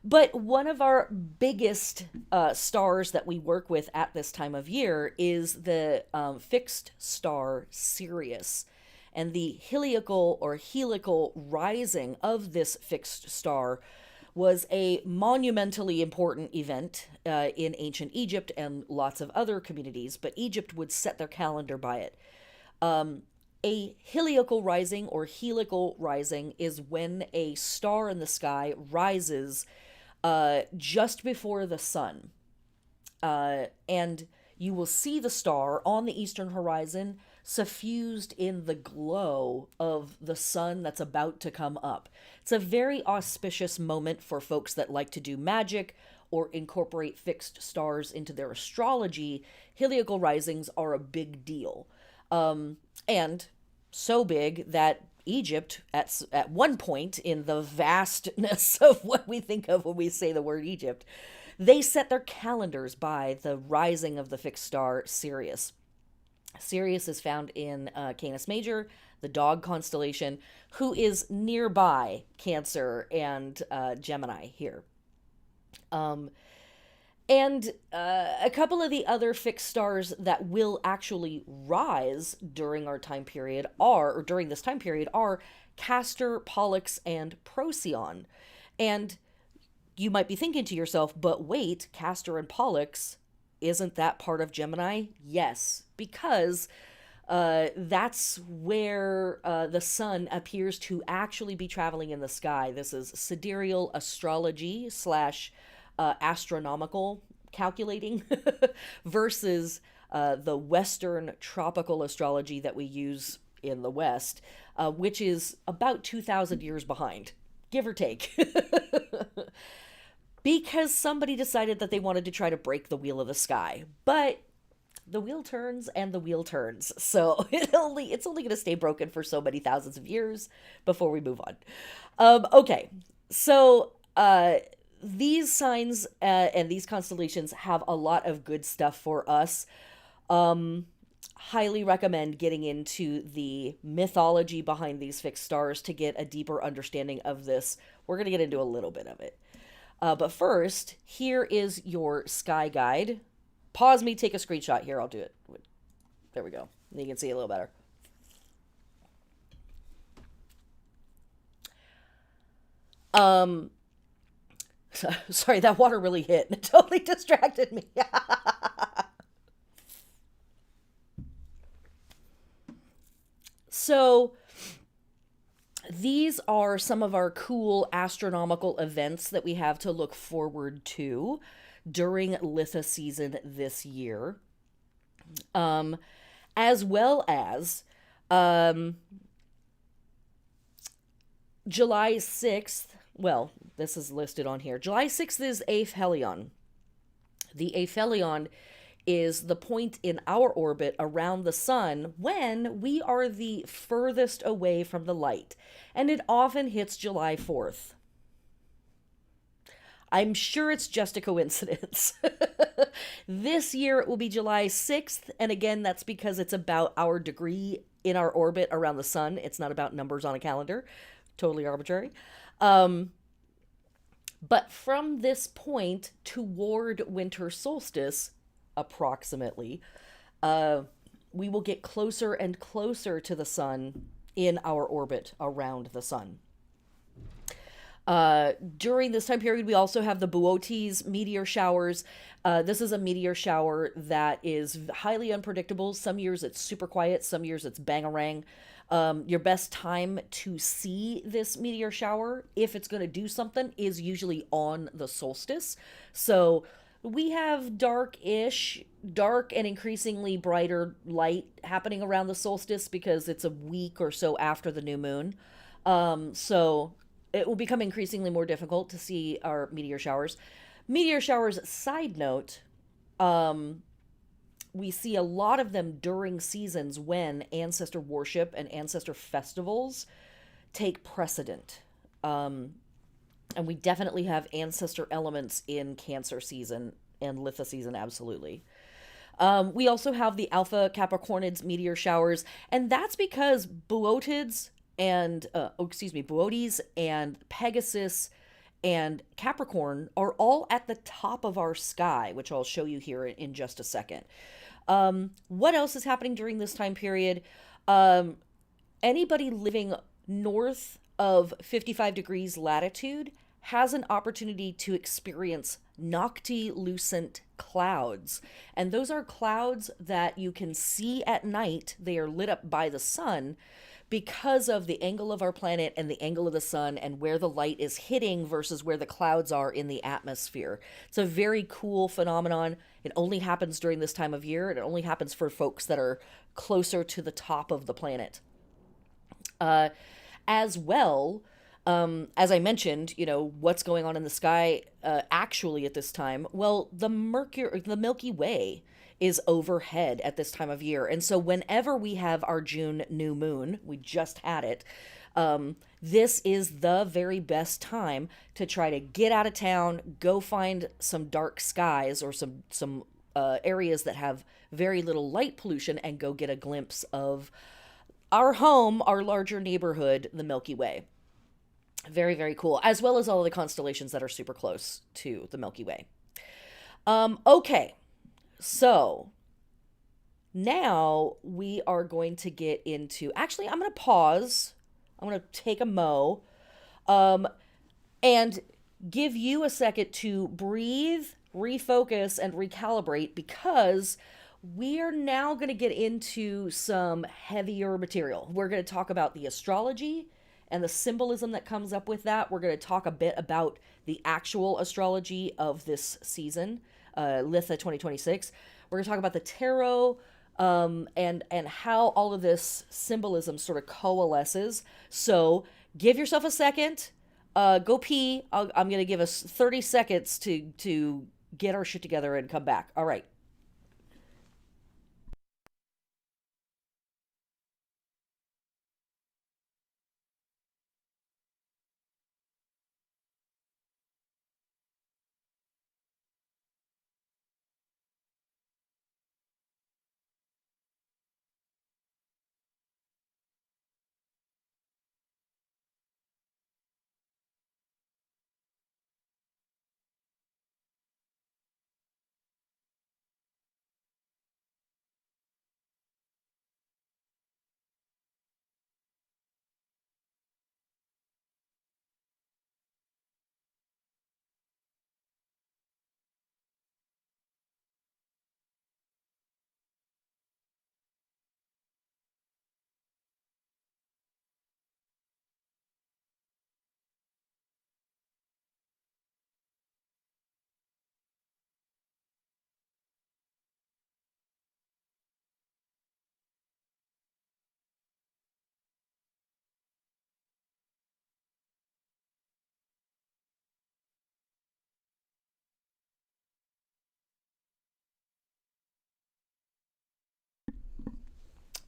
But one of our biggest stars that we work with at this time of year is the fixed star Sirius. And the heliacal rising of this fixed star was a monumentally important event in ancient Egypt and lots of other communities. But Egypt would set their calendar by it. A heliacal rising or helical rising is when a star in the sky rises just before the sun. And you will see the star on the eastern horizon suffused in the glow of the sun that's about to come up. It's a very auspicious moment for folks that like to do magic or incorporate fixed stars into their astrology. Heliacal risings are a big deal. And so big that Egypt, at one point in the vastness of what we think of when we say the word Egypt, they set their calendars by the rising of the fixed star Sirius. Sirius is found in Canis Major, the dog constellation, who is nearby Cancer and Gemini here. And a couple of the other fixed stars that will actually rise during our time period or during this time period, are Castor, Pollux, and Procyon. And you might be thinking to yourself, but wait, Castor and Pollux, isn't that part of Gemini? Yes, because that's where the sun appears to actually be traveling in the sky. This is sidereal astrology slash astronomical calculating versus the Western tropical astrology that we use in the West, which is about 2,000 years behind, give or take. Because somebody decided that they wanted to try to break the wheel of the sky. But the wheel turns and the wheel turns. So it's only going to stay broken for so many thousands of years before we move on. Okay, so these signs and these constellations have a lot of good stuff for us. Highly recommend getting into the mythology behind these fixed stars to get a deeper understanding of this. We're going to get into a little bit of it. But first, here is your sky guide. Pause me, take a screenshot here. I'll do it. There we go. You can see it a little better. Sorry, that water really hit. It totally distracted me. So, these are some of our cool astronomical events that we have to look forward to during Litha season this year. As well as July 6th. Well, this is listed on here. July 6th is aphelion. The aphelion is the point in our orbit around the sun when we are the furthest away from the light, and it often hits July 4th. I'm sure it's just a coincidence. This year it will be July 6th, and again, that's because it's about our degree in our orbit around the sun. It's not about numbers on a calendar. Totally arbitrary. But from this point toward winter solstice, approximately, we will get closer and closer to the sun in our orbit around the sun. During this time period, we also have the Boötes meteor showers. This is a meteor shower that is highly unpredictable. Some years it's super quiet, some years it's bangarang. Your best time to see this meteor shower, if it's going to do something, is usually on the solstice. So we have dark and increasingly brighter light happening around the solstice because it's a week or so after the new moon. So it will become increasingly more difficult to see our meteor showers. Meteor showers, side note, we see a lot of them during seasons when ancestor worship and ancestor festivals take precedent. And we definitely have ancestor elements in Cancer season and Litha season, absolutely. We also have the Alpha Capricornids meteor showers, and that's because Boötes and Pegasus and Capricorn are all at the top of our sky, which I'll show you here in just a second. What else is happening during this time period? Anybody living north of 55 degrees latitude has an opportunity to experience noctilucent clouds. And those are clouds that you can see at night. They are lit up by the sun because of the angle of our planet and the angle of the sun and where the light is hitting versus where the clouds are in the atmosphere. It's a very cool phenomenon. It only happens during this time of year. It only happens for folks that are closer to the top of the planet. As well, as I mentioned, what's going on in the sky actually at this time? Well, the Milky Way is overhead at this time of year. And so whenever we have our June new moon, we just had it, this is the very best time to try to get out of town, go find some dark skies or some areas that have very little light pollution, and go get a glimpse of our home, our larger neighborhood, the Milky Way. Very, very cool, as well as all the constellations that are super close to the Milky Way. Okay, so now we are going to get into. Actually, I'm going to pause. I'm going to take a mo. Um, and give you a second to breathe, refocus, and recalibrate because we are now going to get into some heavier material. We're going to talk about the astrology and the symbolism that comes up with that. We're going to talk a bit about the actual astrology of this season, Litha 2026. We're going to talk about the tarot, and how all of this symbolism sort of coalesces. So give yourself a second, go pee. I'm gonna give us 30 seconds to get our shit together and come back. All right.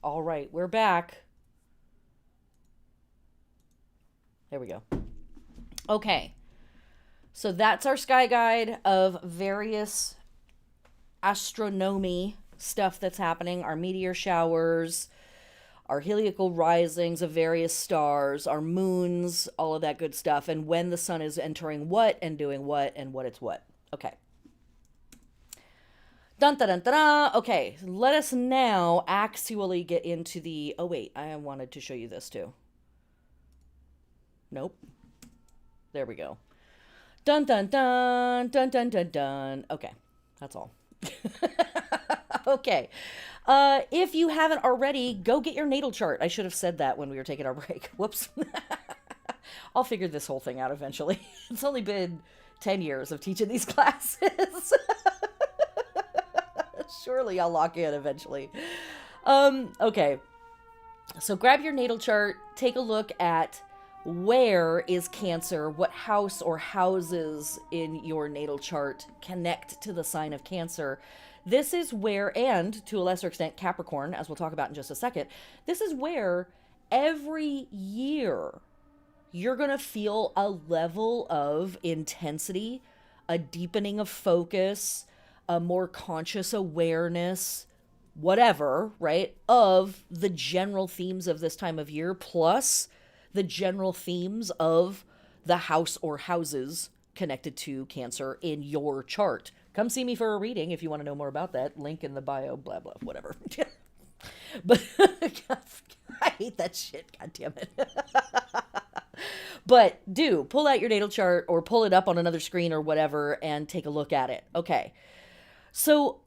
All right, we're back. There we go. Okay. So that's our sky guide of various astronomy stuff that's happening, our meteor showers, our heliacal risings of various stars, our moons, all of that good stuff, and when the sun is entering what and doing what and what it's what. Okay. Dun dun dun dun. Okay, let us now actually get into the. Oh wait, I wanted to show you this too. Nope. There we go. Dun dun dun dun dun dun dun. Okay, that's all. Okay. If you haven't already, go get your natal chart. I should have said that when we were taking our break. Whoops. I'll figure this whole thing out eventually. It's only been 10 years of teaching these classes. Surely I'll lock in eventually. Okay. So grab your natal chart, take a look at where is Cancer, what house or houses in your natal chart connect to the sign of Cancer. This is where, and to a lesser extent, Capricorn, as we'll talk about in just a second, this is where every year you're going to feel a level of intensity, a deepening of focus, a more conscious awareness, whatever, right, of the general themes of this time of year, plus the general themes of the house or houses connected to Cancer in your chart. Come see me for a reading if you want to know more about that. Link in the bio, blah, blah, whatever. But I hate that shit, god damn it. But do pull out your natal chart or pull it up on another screen or whatever and take a look at it. Okay. So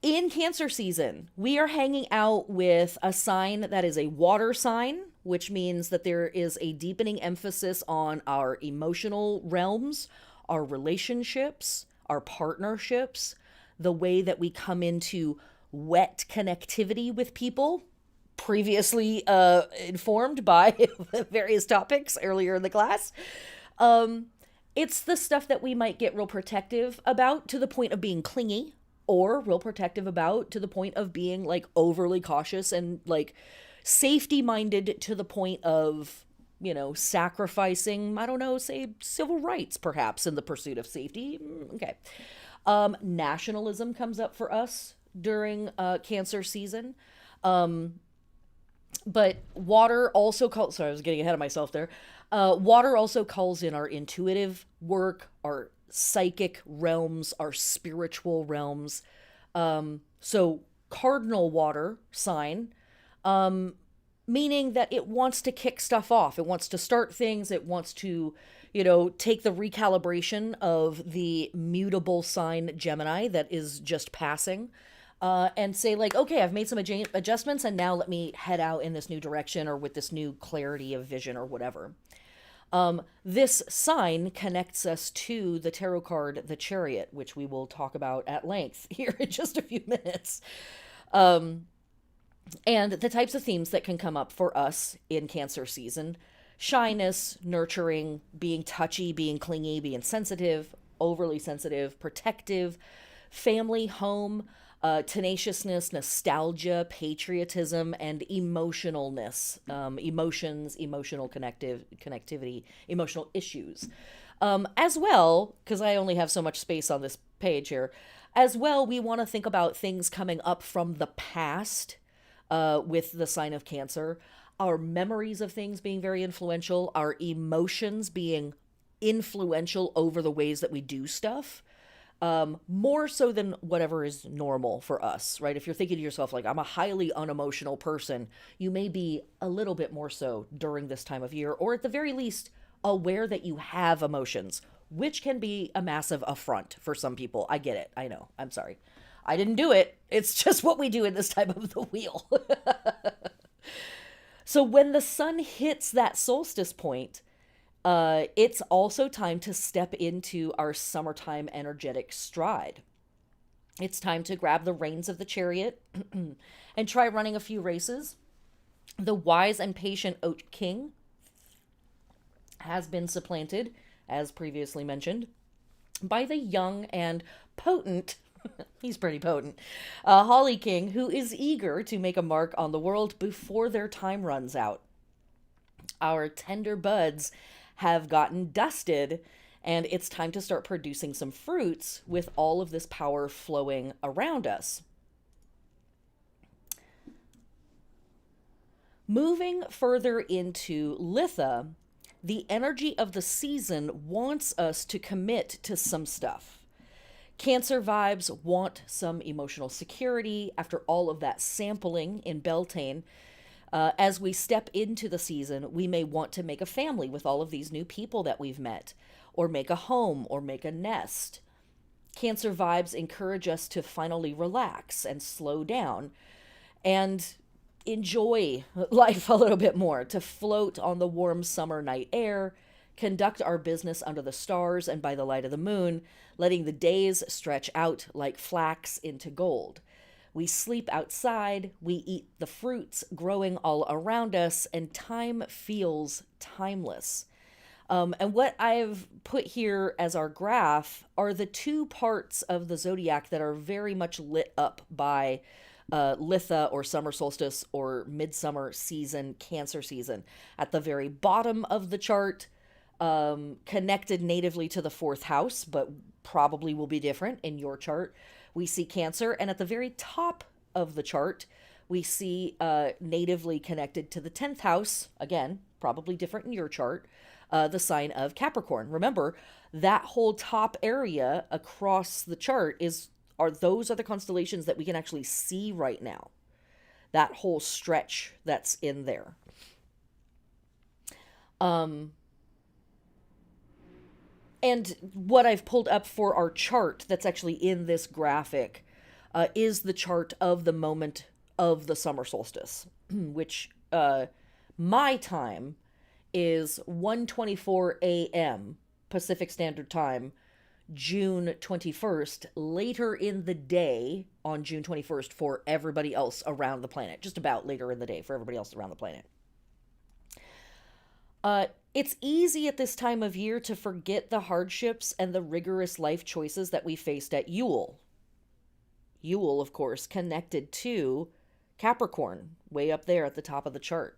in Cancer season, we are hanging out with a sign that is a water sign, which means that there is a deepening emphasis on our emotional realms, our relationships, our partnerships, the way that we come into wet connectivity with people, previously informed by various topics earlier in the class. It's the stuff that we might get real protective about to the point of being clingy, or real protective about to the point of being like overly cautious and like safety minded to the point of, you know, sacrificing, I don't know, say civil rights perhaps in the pursuit of safety. Okay. Nationalism comes up for us during Cancer season. But water also called, sorry, I was getting ahead of myself there. Water also calls in our intuitive work, our psychic realms, our spiritual realms. So, cardinal water sign, meaning that it wants to kick stuff off. It wants to start things. It wants to, take the recalibration of the mutable sign Gemini that is just passing. And say, like, okay, I've made some adjustments, and now let me head out in this new direction or with this new clarity of vision or whatever. This sign connects us to the tarot card, the Chariot, which we will talk about at length here in just a few minutes. And the types of themes that can come up for us in Cancer season: shyness, nurturing, being touchy, being clingy, being sensitive, overly sensitive, protective, family, home, tenaciousness, nostalgia, patriotism, and emotionalness, emotions, emotional connectivity, emotional issues. As well, because I only have so much space on this page here, as well, we want to think about things coming up from the past with the sign of Cancer, our memories of things being very influential, our emotions being influential over the ways that we do stuff. More so than whatever is normal for us, right? If you're thinking to yourself, like, I'm a highly unemotional person, you may be a little bit more so during this time of year, or at the very least, aware that you have emotions, which can be a massive affront for some people. I get it. I know. I'm sorry. I didn't do it. It's just what we do in this time of the wheel. So when the sun hits that solstice point, it's also time to step into our summertime energetic stride. It's time to grab the reins of the Chariot and try running a few races. The wise and patient Oak King has been supplanted, as previously mentioned, by the young and potent, he's pretty potent, Holly King, who is eager to make a mark on the world before their time runs out. Our tender buds have gotten dusted, and it's time to start producing some fruits with all of this power flowing around us. Moving further into Litha, the energy of the season wants us to commit to some stuff. Cancer vibes want some emotional security after all of that sampling in Beltane. As we step into the season, we may want to make a family with all of these new people that we've met, or make a home, or make a nest. Cancer vibes encourage us to finally relax and slow down and enjoy life a little bit more, to float on the warm summer night air, conduct our business under the stars and by the light of the moon, letting the days stretch out like flax into gold. We sleep outside, we eat the fruits growing all around us, and time feels timeless. And what I've put here as our graph are the two parts of the zodiac that are very much lit up by Litha or summer solstice or midsummer season, Cancer season. At the very bottom of the chart, connected natively to the fourth house, but probably will be different in your chart, we see Cancer, and at the very top of the chart, we see natively connected to the 10th house, again, probably different in your chart, the sign of Capricorn. Remember, that whole top area across the chart those are the constellations that we can actually see right now. That whole stretch that's in there. And what I've pulled up for our chart that's actually in this graphic is the chart of the moment of the summer solstice, which my time is 1:24 a.m. Pacific Standard Time, June 21st, later in the day on June 21st for everybody else around the planet. Just about later in the day for everybody else around the planet. It's easy at this time of year to forget the hardships and the rigorous life choices that we faced at Yule. Yule, of course, connected to Capricorn, way up there at the top of the chart.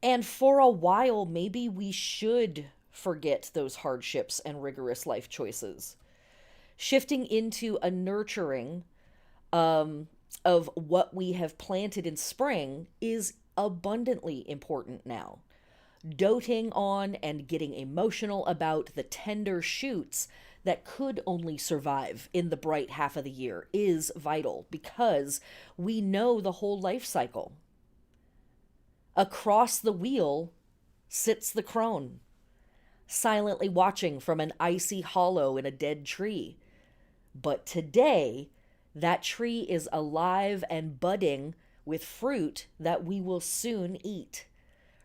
And for a while, maybe we should forget those hardships and rigorous life choices. Shifting into a nurturing of what we have planted in spring is abundantly important now. doting on and getting emotional about the tender shoots that could only survive in the bright half of the year is vital, because we know the whole life cycle. Across the wheel sits the crone, silently watching from an icy hollow in a dead tree. But today, that tree is alive and budding with fruit that we will soon eat.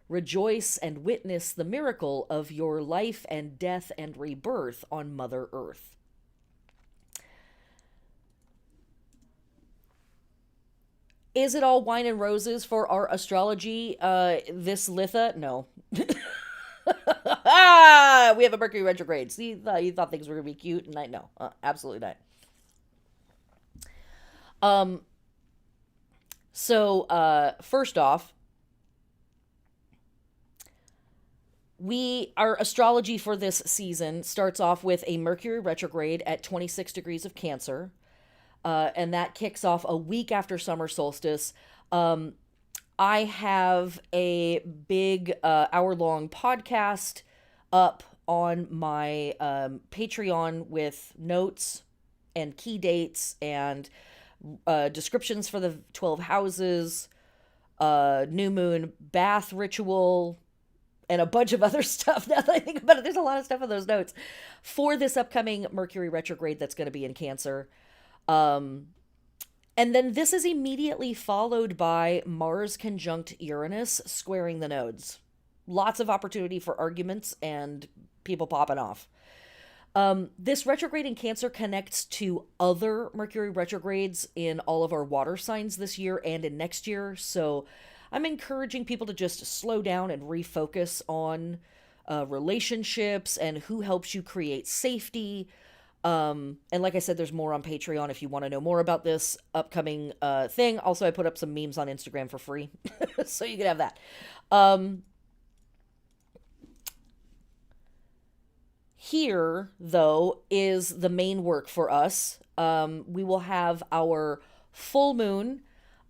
Rejoice and witness the miracle of your life and death and rebirth on Mother Earth. Is it all wine and roses for our astrology this Litha? No. We have a Mercury retrograde. See, you thought things were going to be cute, and I know. Absolutely not. First off, our astrology for this season starts off with a Mercury retrograde at 26 degrees of Cancer, and that kicks off a week after summer solstice. I have a big hour-long podcast up on my Patreon with notes and key dates and descriptions for the 12 houses, new moon bath ritual, and a bunch of other stuff. Now that I think about it, there's a lot of stuff in those notes for this upcoming Mercury retrograde that's going to be in Cancer. And then this is immediately followed by Mars conjunct Uranus squaring the nodes. Lots of opportunity for arguments and people popping off. This retrograde in Cancer connects to other Mercury retrogrades in all of our water signs this year and in next year. So I'm encouraging people to just slow down and refocus on relationships and who helps you create safety. And like I said, there's more on Patreon if you want to know more about this upcoming thing. Also, I put up some memes on Instagram for free, so you can have that. Here, though, is the main work for us. We will have our full moon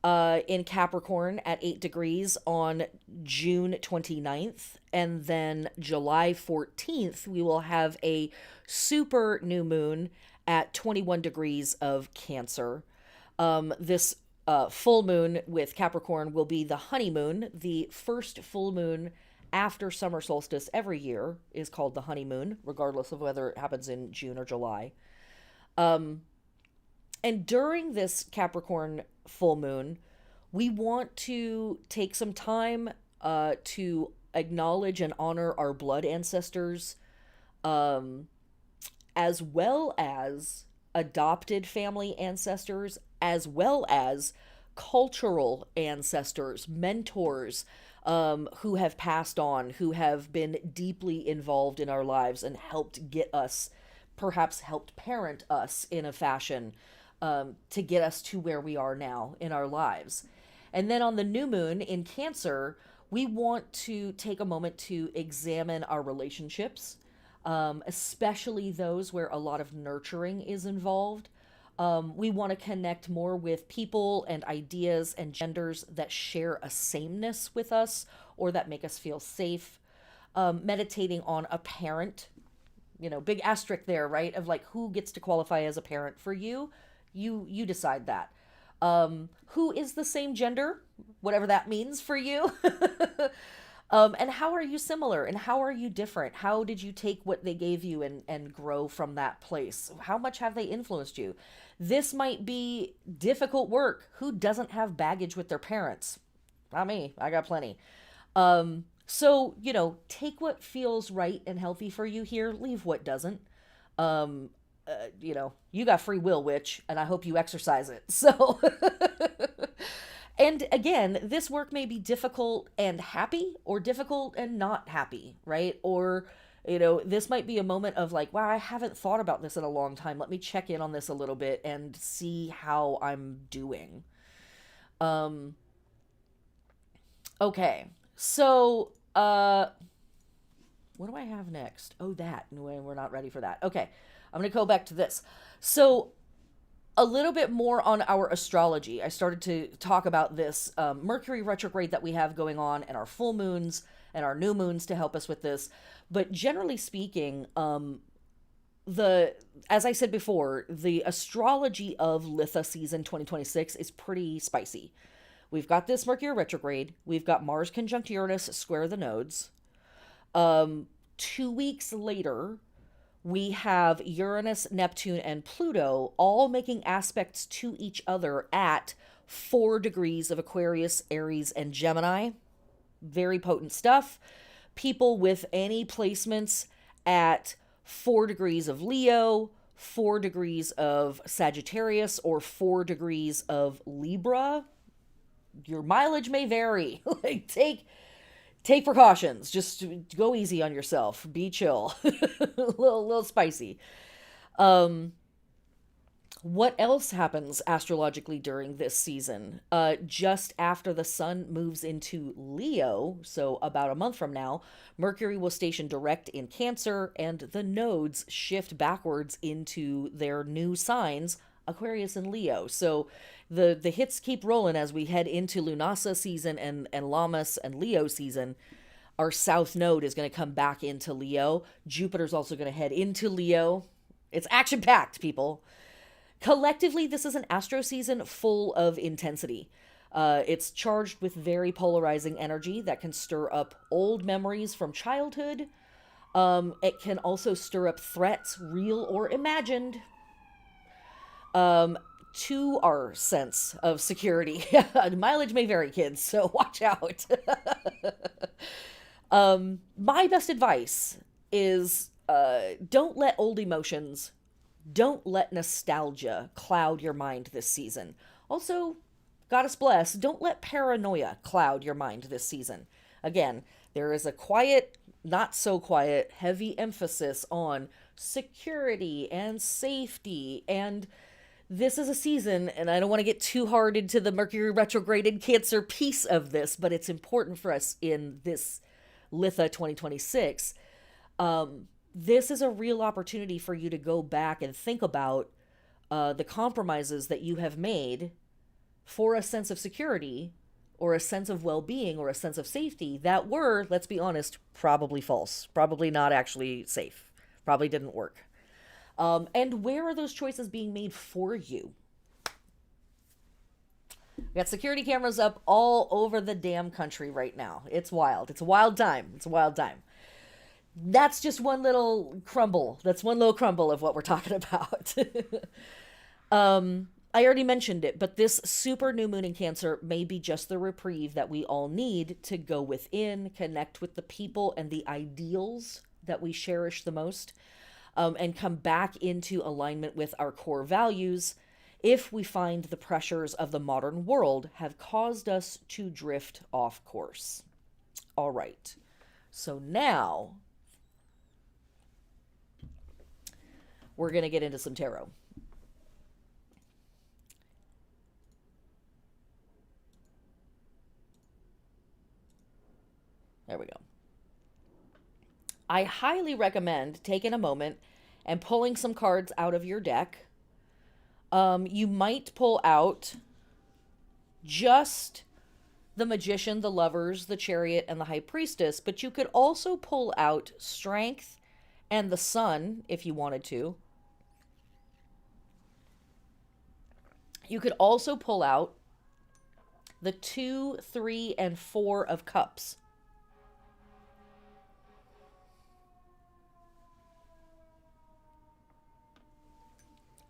in Capricorn at 8 degrees on June 29th. And then July 14th, we will have a super new moon at 21 degrees of Cancer. This full moon with Capricorn will be the honeymoon. The first full moon after summer solstice every year is called the honeymoon, regardless of whether it happens in June or July. And during this Capricorn full moon, we want to take some time to acknowledge and honor our blood ancestors, as well as adopted family ancestors, as well as cultural ancestors, mentors, who have passed on, who have been deeply involved in our lives and helped get us, perhaps helped parent us in a fashion, to get us to where we are now in our lives. And then on the new moon in Cancer, we want to take a moment to examine our relationships, especially those where a lot of nurturing is involved. We want to connect more with people and ideas and genders that share a sameness with us or that make us feel safe. Meditating on a parent, big asterisk there, right? Of like, who gets to qualify as a parent for you? You decide that. Who is the same gender, whatever that means for you. And how are you similar and how are you different? How did you take what they gave you and grow from that place? How much have they influenced you? This might be difficult work. Who doesn't have baggage with their parents? Not me. I got plenty. So, take what feels right and healthy for you here. Leave what doesn't. You got free will, witch, and I hope you exercise it. So, and again, this work may be difficult and happy or difficult and not happy, right? Or, this might be a moment of like, wow, I haven't thought about this in a long time. Let me check in on this a little bit and see how I'm doing. Okay. So, what do I have next? Oh, that. No, we're not ready for that. Okay. I'm going to go back to this. So, A little bit more on our astrology. I started to talk about this Mercury retrograde that we have going on, and our full moons and our new moons to help us with this. But generally speaking, the as I said before, the astrology of Litha season 2026 is pretty spicy. We've got this Mercury retrograde. We've got Mars conjunct Uranus square the nodes. 2 weeks later, we have Uranus, Neptune, and Pluto all making aspects to each other at 4 degrees of Aquarius, Aries, and Gemini. Very potent stuff. People with any placements at 4 degrees of Leo, 4 degrees of Sagittarius, or 4 degrees of Libra. Your mileage may vary. Like, take precautions. Just go easy on yourself. Be chill. a little spicy. What else happens astrologically during this season? Just after the sun moves into Leo, so about a month from now, Mercury will station direct in Cancer, and the nodes shift backwards into their new signs, Aquarius and Leo. So the hits keep rolling as we head into Lunasa season and Lammas and Leo season. Our south node is going to come back into Leo. Jupiter's also going to head into Leo. It's action-packed, people. Collectively, this is an astro season full of intensity. It's charged with very polarizing energy that can stir up old memories from childhood. It can also stir up threats, real or imagined, to our sense of security. Mileage may vary, kids, so watch out. My best advice is don't let old emotions, don't let nostalgia cloud your mind this season. Also, goddess bless, don't let paranoia cloud your mind this season. Again, there is a quiet, not so quiet, heavy emphasis on security and safety, and this is a season, and I don't want to get too hard into the Mercury retrograde in Cancer piece of this, but it's important for us in this Litha 2026. This is a real opportunity for you to go back and think about the compromises that you have made for a sense of security or a sense of well-being or a sense of safety that were, let's be honest, probably false, probably not actually safe, probably didn't work. And where are those choices being made for you? We got security cameras up all over the damn country right now. It's wild. It's a wild time. It's a wild time. That's just one little crumble. That's one little crumble of what we're talking about. I already mentioned it, but this super new moon in Cancer may be just the reprieve that we all need to go within, connect with the people and the ideals that we cherish the most, and come back into alignment with our core values if we find the pressures of the modern world have caused us to drift off course. All right. So now we're going to get into some tarot. There we go. I highly recommend taking a moment and pulling some cards out of your deck. You might pull out just the Magician, the Lovers, the Chariot, and the High Priestess, but you could also pull out Strength and the Sun if you wanted to. You could also pull out the 2, 3, and 4 of Cups.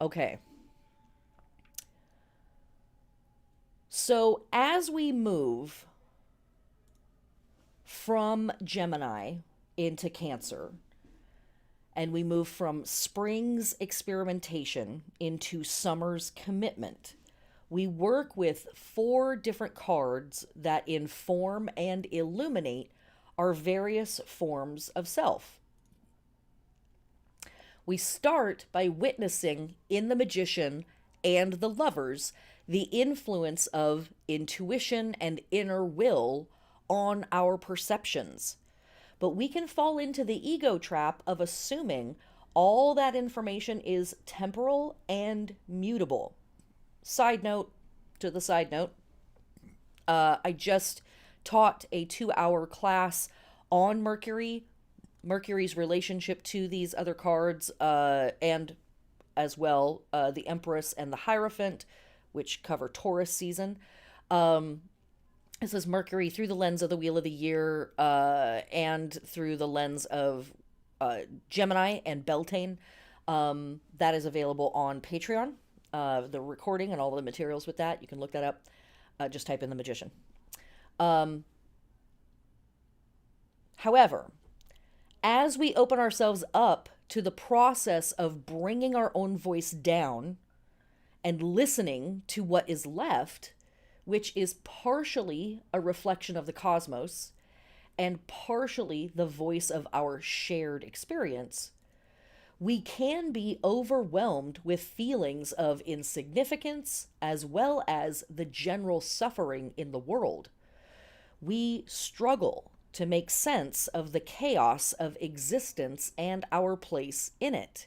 Okay. So as we move from Gemini into Cancer, and we move from spring's experimentation into summer's commitment, we work with 4 different cards that inform and illuminate our various forms of self. We start by witnessing in the Magician and the Lovers the influence of intuition and inner will on our perceptions. But we can fall into the ego trap of assuming All that information is temporal and mutable. Side note to the side note, I just taught a 2-hour class on Mercury, Mercury's relationship to these other cards, and as well the Empress and the Hierophant, which cover Taurus season. This is Mercury through the lens of the Wheel of the Year, and through the lens of Gemini and Beltane. That is available on Patreon. The recording and all the materials with that, you can look that up. Just type in the Magician. However, as we open ourselves up to the process of bringing our own voice down and listening to what is left, which is partially a reflection of the cosmos and partially the voice of our shared experience, we can be overwhelmed with feelings of insignificance as well as the general suffering in the world. We struggle to make sense of the chaos of existence and our place in it.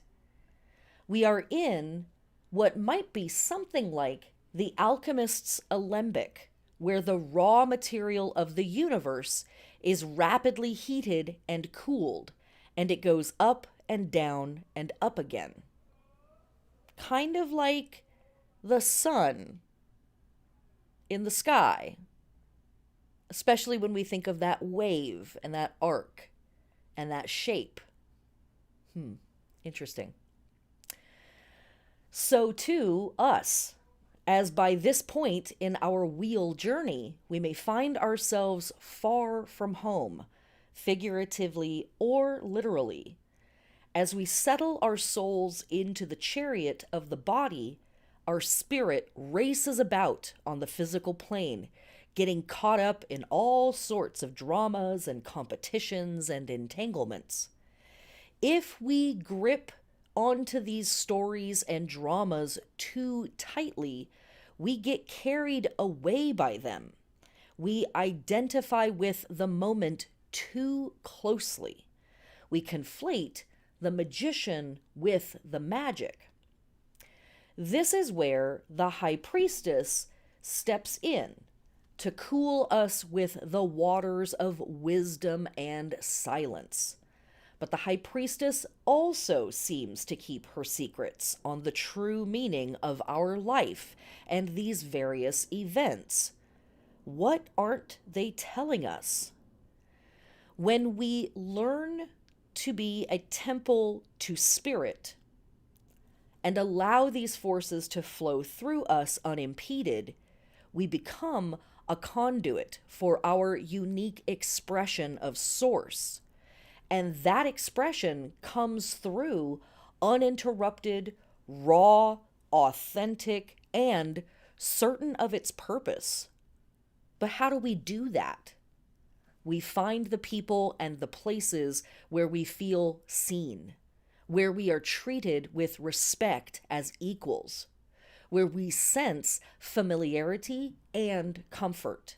We are in what might be something like the alchemist's alembic, where the raw material of the universe is rapidly heated and cooled, and it goes up and down and up again. Kind of like the sun in the sky, especially when we think of that wave and that arc and that shape. Interesting. So too, us, as by this point in our wheel journey, we may find ourselves far from home, figuratively or literally. As we settle our souls into the chariot of the body, our spirit races about on the physical plane, getting caught up in all sorts of dramas and competitions and entanglements. If we grip onto these stories and dramas too tightly, we get carried away by them. We identify with the moment too closely. We conflate the magician with the magic. This is where the high priestess steps in to cool us with the waters of wisdom and silence. But the high priestess also seems to keep her secrets on the true meaning of our life and these various events. What aren't they telling us? When we learn to be a temple to spirit and allow these forces to flow through us unimpeded, we become a conduit for our unique expression of source. And that expression comes through uninterrupted, raw, authentic, and certain of its purpose. But how do we do that? We find the people and the places where we feel seen, where we are treated with respect as equals, where we sense familiarity and comfort.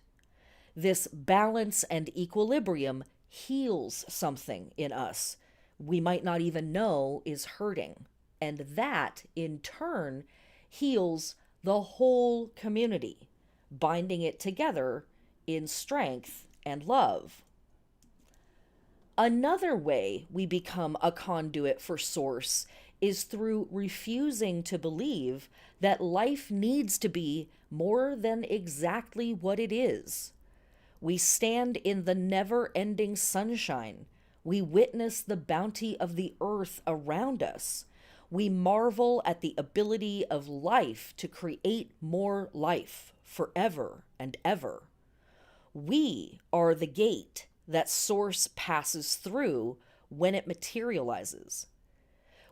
This balance and equilibrium heals something in us we might not even know is hurting. And that, in turn, heals the whole community, binding it together in strength and love. Another way we become a conduit for source is through refusing to believe that life needs to be more than exactly what it is. We stand in the never-ending sunshine. We witness the bounty of the earth around us. We marvel at the ability of life to create more life forever and ever. We are the gate that source passes through when it materializes.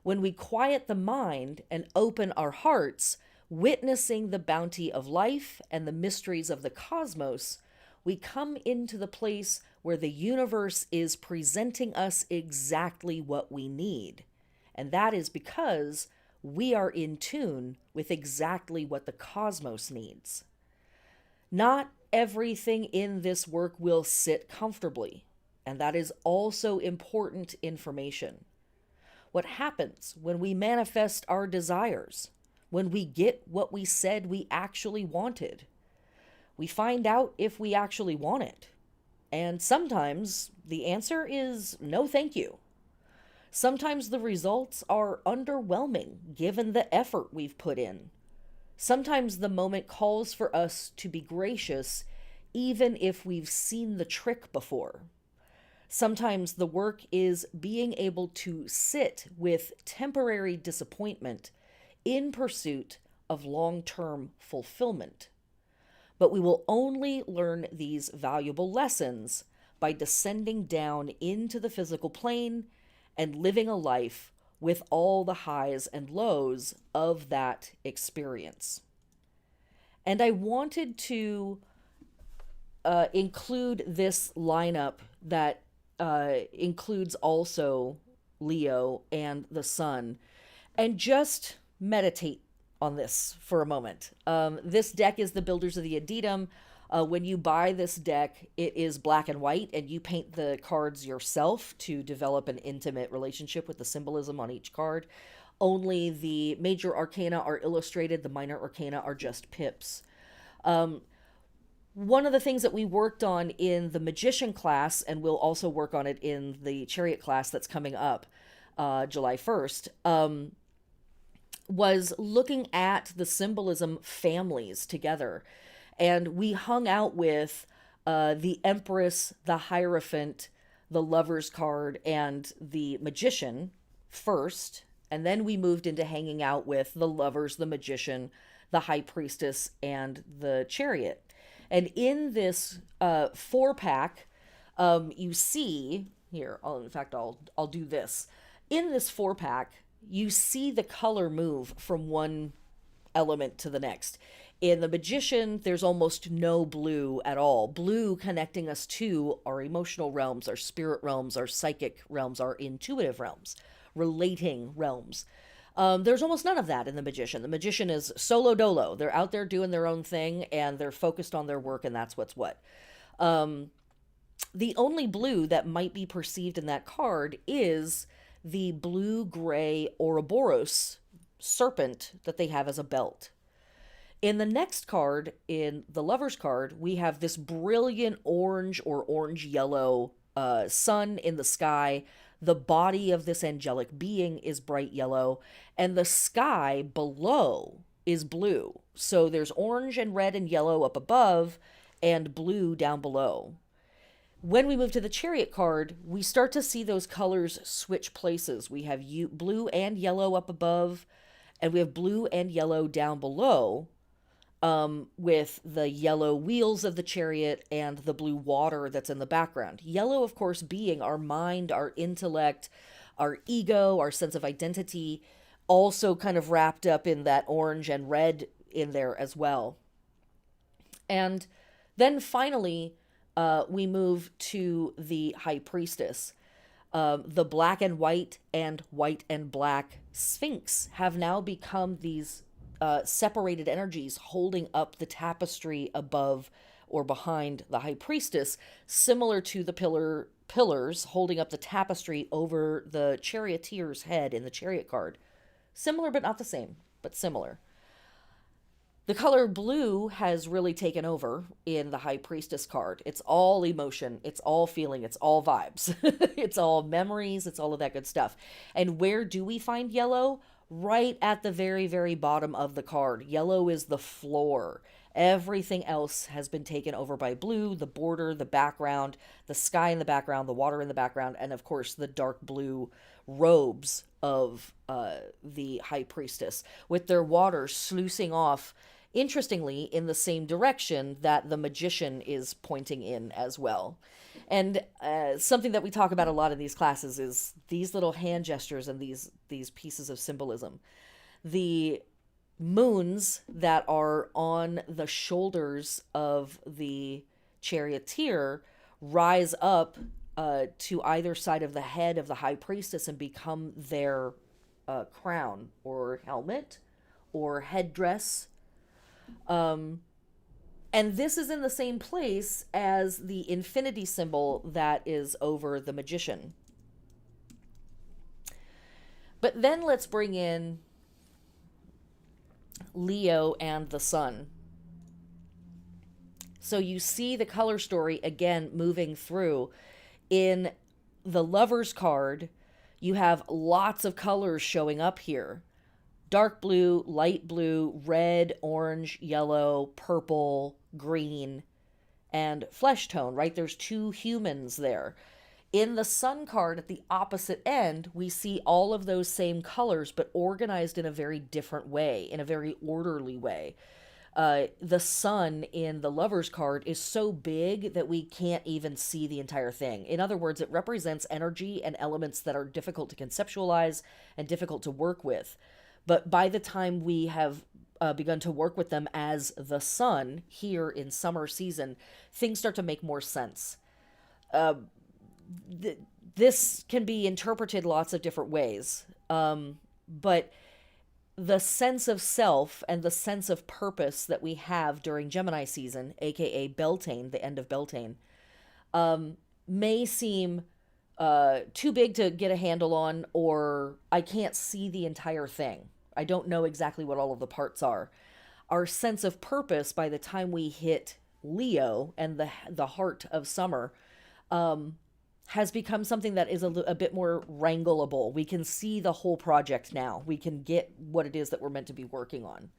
When we quiet the mind and open our hearts, witnessing the bounty of life and the mysteries of the cosmos, we come into the place where the universe is presenting us exactly what we need. And that is because we are in tune with exactly what the cosmos needs. Not everything in this work will sit comfortably, and that is also important information. what happens when we manifest our desires, when we get what we said we actually wanted. We find out if we actually want it. And sometimes the answer is no, thank you. Sometimes the results are underwhelming given the effort we've put in. Sometimes the moment calls for us to be gracious even if we've seen the trick before. Sometimes the work is being able to sit with temporary disappointment in pursuit of long-term fulfillment. But we will only learn these valuable lessons by descending down into the physical plane and living a life with all the highs and lows of that experience. And I wanted to include this lineup that includes also Leo and the Sun, and just meditate on this for a moment. This deck is the Builders of the Adetum. When you buy this deck, it is black and white, and you paint the cards yourself to develop an intimate relationship with the symbolism on each card. Only the major arcana are illustrated, the minor arcana are just pips. One of the things that we worked on in the Magician class, and we'll also work on it in the Chariot class that's coming up July 1st, was looking at the symbolism families together. And we hung out with the Empress, the Hierophant, the Lover's card, and the Magician first. And then we moved into hanging out with the Lovers, the Magician, the High Priestess, and the Chariot. And in this 4-pack, you see, here, in fact, I'll do this. In this 4-pack, you see the color move from one element to the next. In the Magician, there's almost no blue at all. Blue connecting us to our emotional realms, our spirit realms, our psychic realms, our intuitive realms, relating realms. There's almost none of that in the Magician. The Magician is solo dolo. They're out there doing their own thing, and they're focused on their work, and that's what's what. The only blue that might be perceived in that card is the blue-gray Ouroboros serpent that they have as a belt. In the next card, in the Lover's card, we have this brilliant orange or orange-yellow sun in the sky. The body of this angelic being is bright yellow, and the sky below is blue. So there's orange and red and yellow up above, and blue down below. When we move to the Chariot card, we start to see those colors switch places. We have blue and yellow up above, and we have blue and yellow down below, with the yellow wheels of the Chariot and the blue water that's in the background. Yellow, of course, being our mind, our intellect, our ego, our sense of identity, also kind of wrapped up in that orange and red in there as well. And then finally, we move to the High Priestess. The black and white and black Sphinx have now become these separated energies holding up the tapestry above or behind the High Priestess, similar to the pillars holding up the tapestry over the charioteer's head in the Chariot card. Similar but not the same, but similar. The color blue has really taken over in the High Priestess card. It's all emotion, it's all feeling, it's all vibes. It's all memories, it's all of that good stuff. And where do we find yellow? Right at the very, very bottom of the card. Yellow is the floor. Everything else has been taken over by blue, the border, the background, the sky in the background, the water in the background, and of course the dark blue robes of the High Priestess, with their water sluicing off, interestingly, in the same direction that the Magician is pointing in as well. And something that we talk about a lot in these classes is these little hand gestures and these pieces of symbolism. The moons that are on the shoulders of the charioteer rise up to either side of the head of the High Priestess and become their crown or helmet or headdress. And this is in the same place as the infinity symbol that is over the Magician. But then let's bring in Leo and the sun. So you see the color story again moving through. In the Lover's card, you have lots of colors showing up here: dark blue, light blue, red, orange, yellow, purple, green, and flesh tone, right? There's two humans there. In the sun card at the opposite end, we see all of those same colors, but organized in a very different way, in a very orderly way. The sun in the Lover's card is so big that we can't even see the entire thing. In other words, it represents energy and elements that are difficult to conceptualize and difficult to work with. But by the time we have begun to work with them as the sun here in summer season, things start to make more sense. This can be interpreted lots of different ways. But the sense of self and the sense of purpose that we have during Gemini season, aka Beltane, the end of Beltane, may seem too big to get a handle on, or I can't see the entire thing. I don't know exactly what all of the parts are. Our sense of purpose by the time we hit Leo and the heart of summer has become something that is a bit more wrangleable. We can see the whole project now. We can get what it is that we're meant to be working on.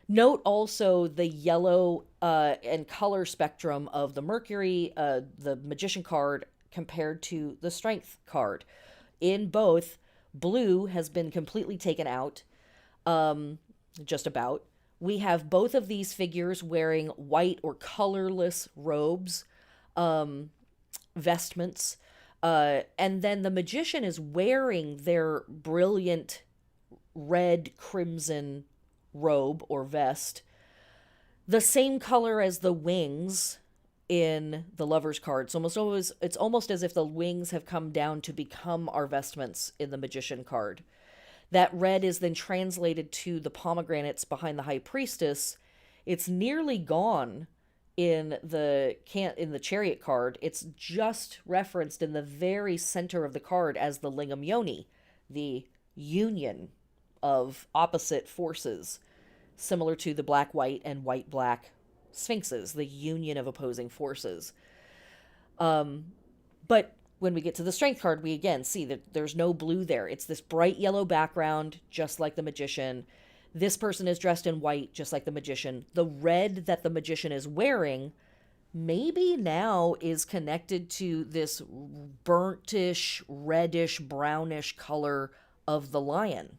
Note also the yellow and color spectrum of the Mercury, the Magician card, compared to the Strength card. In both, blue has been completely taken out, just about. We have both of these figures wearing white or colorless robes, vestments, and then the Magician is wearing their brilliant red crimson robe or vest, the same color as the wings in the Lover's card. It's almost as if the wings have come down to become our vestments in the Magician card. That red is then translated to the pomegranates behind the High Priestess. It's nearly gone in the Chariot card. It's just referenced in the very center of the card as the Lingam Yoni, the union of opposite forces, similar to the black-white and white-black sphinxes, the union of opposing forces. But when we get to the Strength card, we again see that there's no blue there. It's this bright yellow background, just like the Magician. This person is dressed in white, just like the Magician. The red that the Magician is wearing maybe now is connected to this burnt-ish, reddish, brownish color of the lion.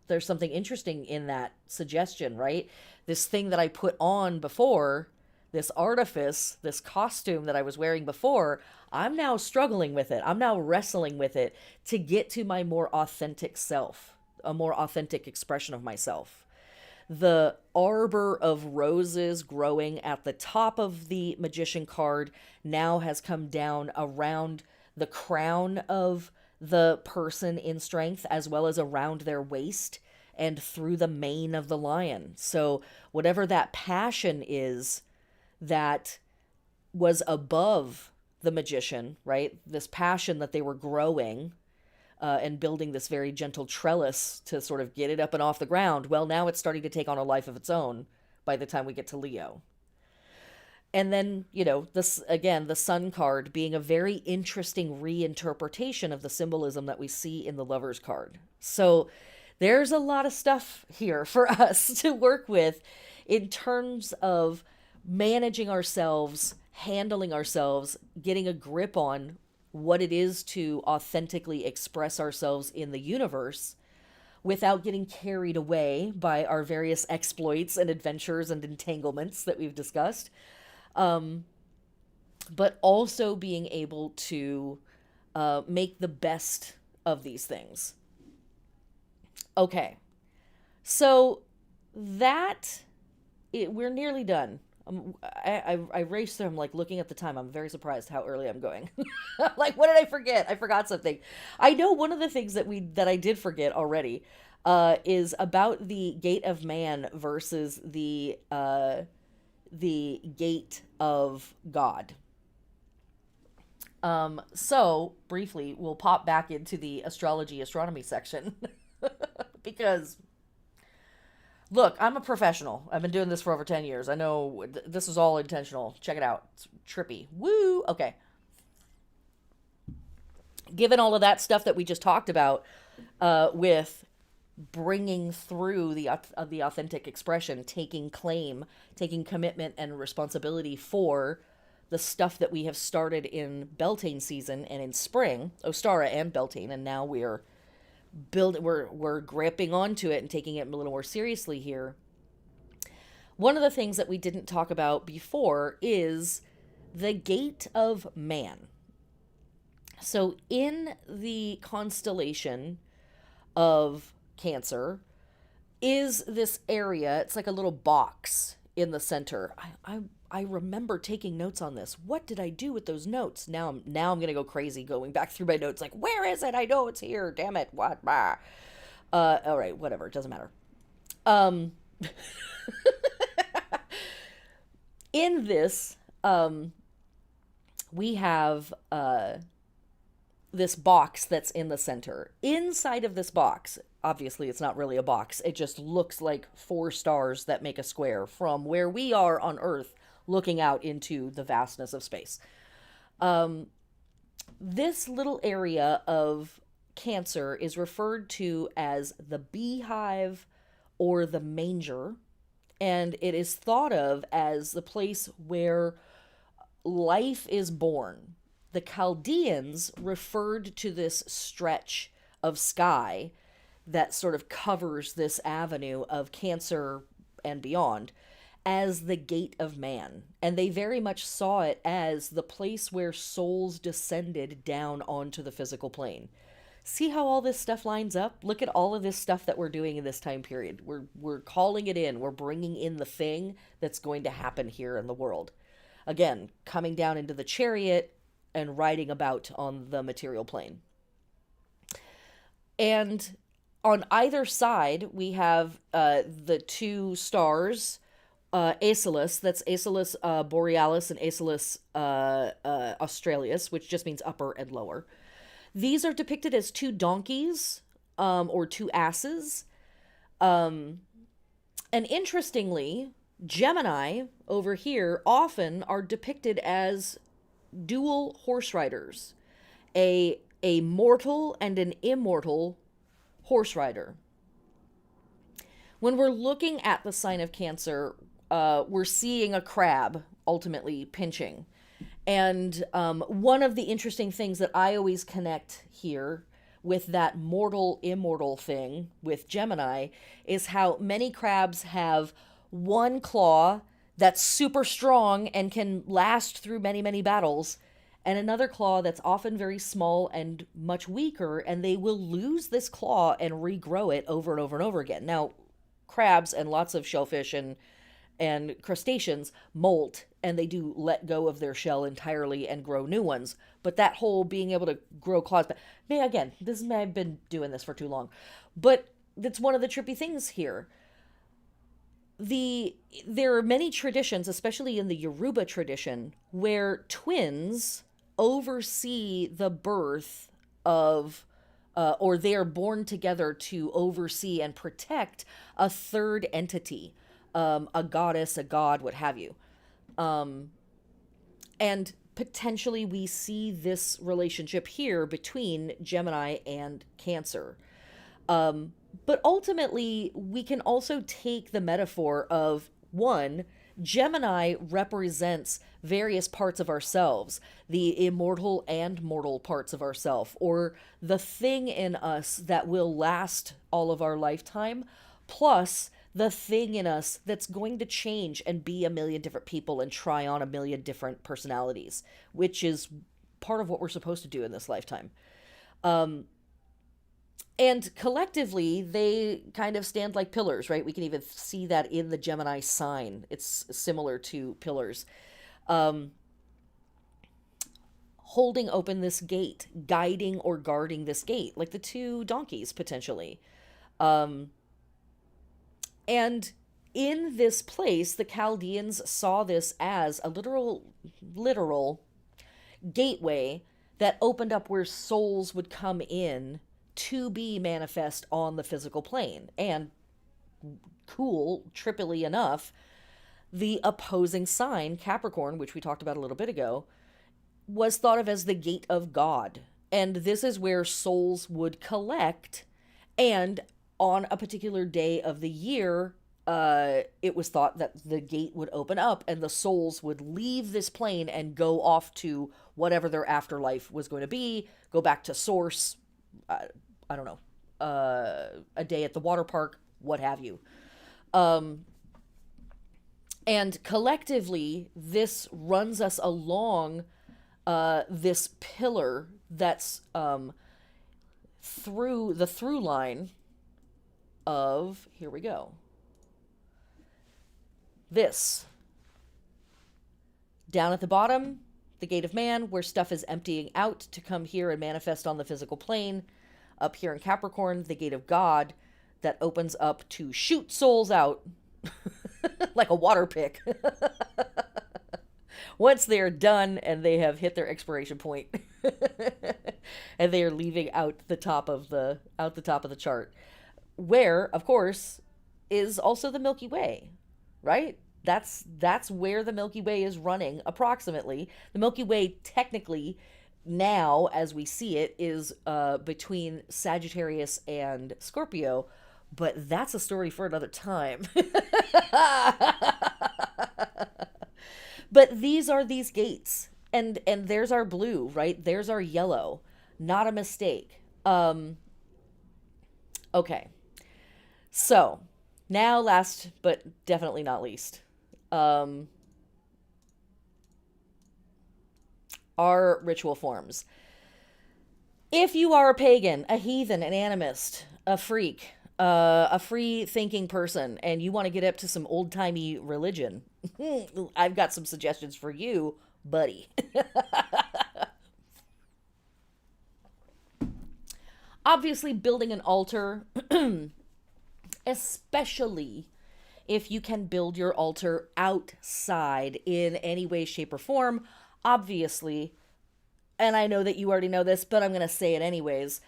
There's something interesting in that suggestion, right? This thing that I put on before, this artifice, this costume that I was wearing before, I'm now struggling with it. I'm now wrestling with it to get to my more authentic self, a more authentic expression of myself. The arbor of roses growing at the top of the Magician card now has come down around the crown of the person in Strength, as well as around their waist and through the mane of the lion. So whatever that passion is that was above the Magician, right? This passion that they were growing and building this very gentle trellis to sort of get it up and off the ground. Well, now it's starting to take on a life of its own by the time we get to Leo. And then, this again, the Sun card being a very interesting reinterpretation of the symbolism that we see in the Lover's card. So there's a lot of stuff here for us to work with in terms of managing ourselves, handling ourselves, getting a grip on what it is to authentically express ourselves in the universe without getting carried away by our various exploits and adventures and entanglements that we've discussed. But also being able to make the best of these things. Okay, so we're nearly done. I raced through. I'm like looking at the time. I'm very surprised how early I'm going. Like, what did I forget? I forgot something. I know one of the things that I did forget already is about the gate of man versus the gate of God. So, briefly, we'll pop back into the astrology astronomy section because, look, I'm a professional. I've been doing this for over 10 years. I know this is all intentional. Check it out. It's trippy. Woo! Okay. Given all of that stuff that we just talked about, with bringing through the authentic expression, taking claim, taking commitment and responsibility for the stuff that we have started in Beltane season and in spring, Ostara and Beltane, and now we're gripping onto it and taking it a little more seriously here. One of the things that we didn't talk about before is the gate of man. So in the constellation of Cancer is this area. It's like a little box in the center. I remember taking notes on this. What did I do with those notes? Now I'm gonna go crazy going back through my notes. Like, where is it? I know it's here. Damn it! What? Bah. All right, whatever. It doesn't matter. Um, in this, we have this box that's in the center. Inside of this box, obviously it's not really a box. It just looks like four stars that make a square from where we are on Earth looking out into the vastness of space. This little area of Cancer is referred to as the beehive or the manger, and it is thought of as the place where life is born. The Chaldeans referred to this stretch of sky that sort of covers this avenue of Cancer and beyond as the gate of man. And they very much saw it as the place where souls descended down onto the physical plane. See how all this stuff lines up? Look at all of this stuff that we're doing in this time period. We're calling it in. We're bringing in the thing that's going to happen here in the world. Again, coming down into the chariot and riding about on the material plane. And on either side, we have the two stars, Aesolus, that's Aesolus Borealis and Aesolus Australis, which just means upper and lower. These are depicted as two donkeys, or two asses. And interestingly, Gemini over here often are depicted as dual horse riders, a mortal and an immortal horse rider. When we're looking at the sign of Cancer, we're seeing a crab ultimately pinching. And one of the interesting things that I always connect here with that mortal immortal thing with Gemini is how many crabs have one claw that's super strong and can last through many, many battles, and another claw that's often very small and much weaker, and they will lose this claw and regrow it over and over and over again. Now, crabs and lots of shellfish and crustaceans molt, and they do let go of their shell entirely and grow new ones. But that whole being able to grow claws, again, I've been doing this for too long, but that's one of the trippy things here. There are many traditions, especially in the Yoruba tradition, where twins oversee the birth of, or they are born together to oversee and protect a third entity, a goddess, a god, what have you. And potentially we see this relationship here between Gemini and Cancer. But ultimately, we can also take the metaphor of, one, Gemini represents various parts of ourselves, the immortal and mortal parts of ourselves, or the thing in us that will last all of our lifetime, plus the thing in us that's going to change and be a million different people and try on a million different personalities, which is part of what we're supposed to do in this lifetime. And collectively, they kind of stand like pillars, right? We can even see that in the Gemini sign. It's similar to pillars. Holding open this gate, guiding or guarding this gate, like the two donkeys, potentially. And in this place, the Chaldeans saw this as a literal gateway that opened up where souls would come in to be manifest on the physical plane. And cool, trippily enough, the opposing sign, Capricorn, which we talked about a little bit ago, was thought of as the gate of God. And this is where souls would collect. And on a particular day of the year, it was thought that the gate would open up and the souls would leave this plane and go off to whatever their afterlife was going to be, go back to source, I don't know, a day at the water park, what have you. And collectively, this runs us along this pillar that's through the through line of, here we go, this. Down at the bottom, the gate of man, where stuff is emptying out to come here and manifest on the physical plane. Up here in Capricorn, the gate of God that opens up to shoot souls out like a water pick. Once they're done and they have hit their expiration point and they are leaving out the top of the chart, where of course is also the Milky Way, right? That's where the Milky Way is running approximately. The Milky Way technically now, as we see it, is between Sagittarius and Scorpio, but that's a story for another time. But these are these gates, and there's our blue, right? There's our yellow. Not a mistake. Okay. So, now last but definitely not least, our ritual forms. If you are a pagan, a heathen, an animist, a freak, a free-thinking person, and you want to get up to some old-timey religion, I've got some suggestions for you, buddy. Obviously, building an altar, especially if you can build your altar outside in any way, shape, or form, obviously, and I know that you already know this, but I'm going to say it anyways,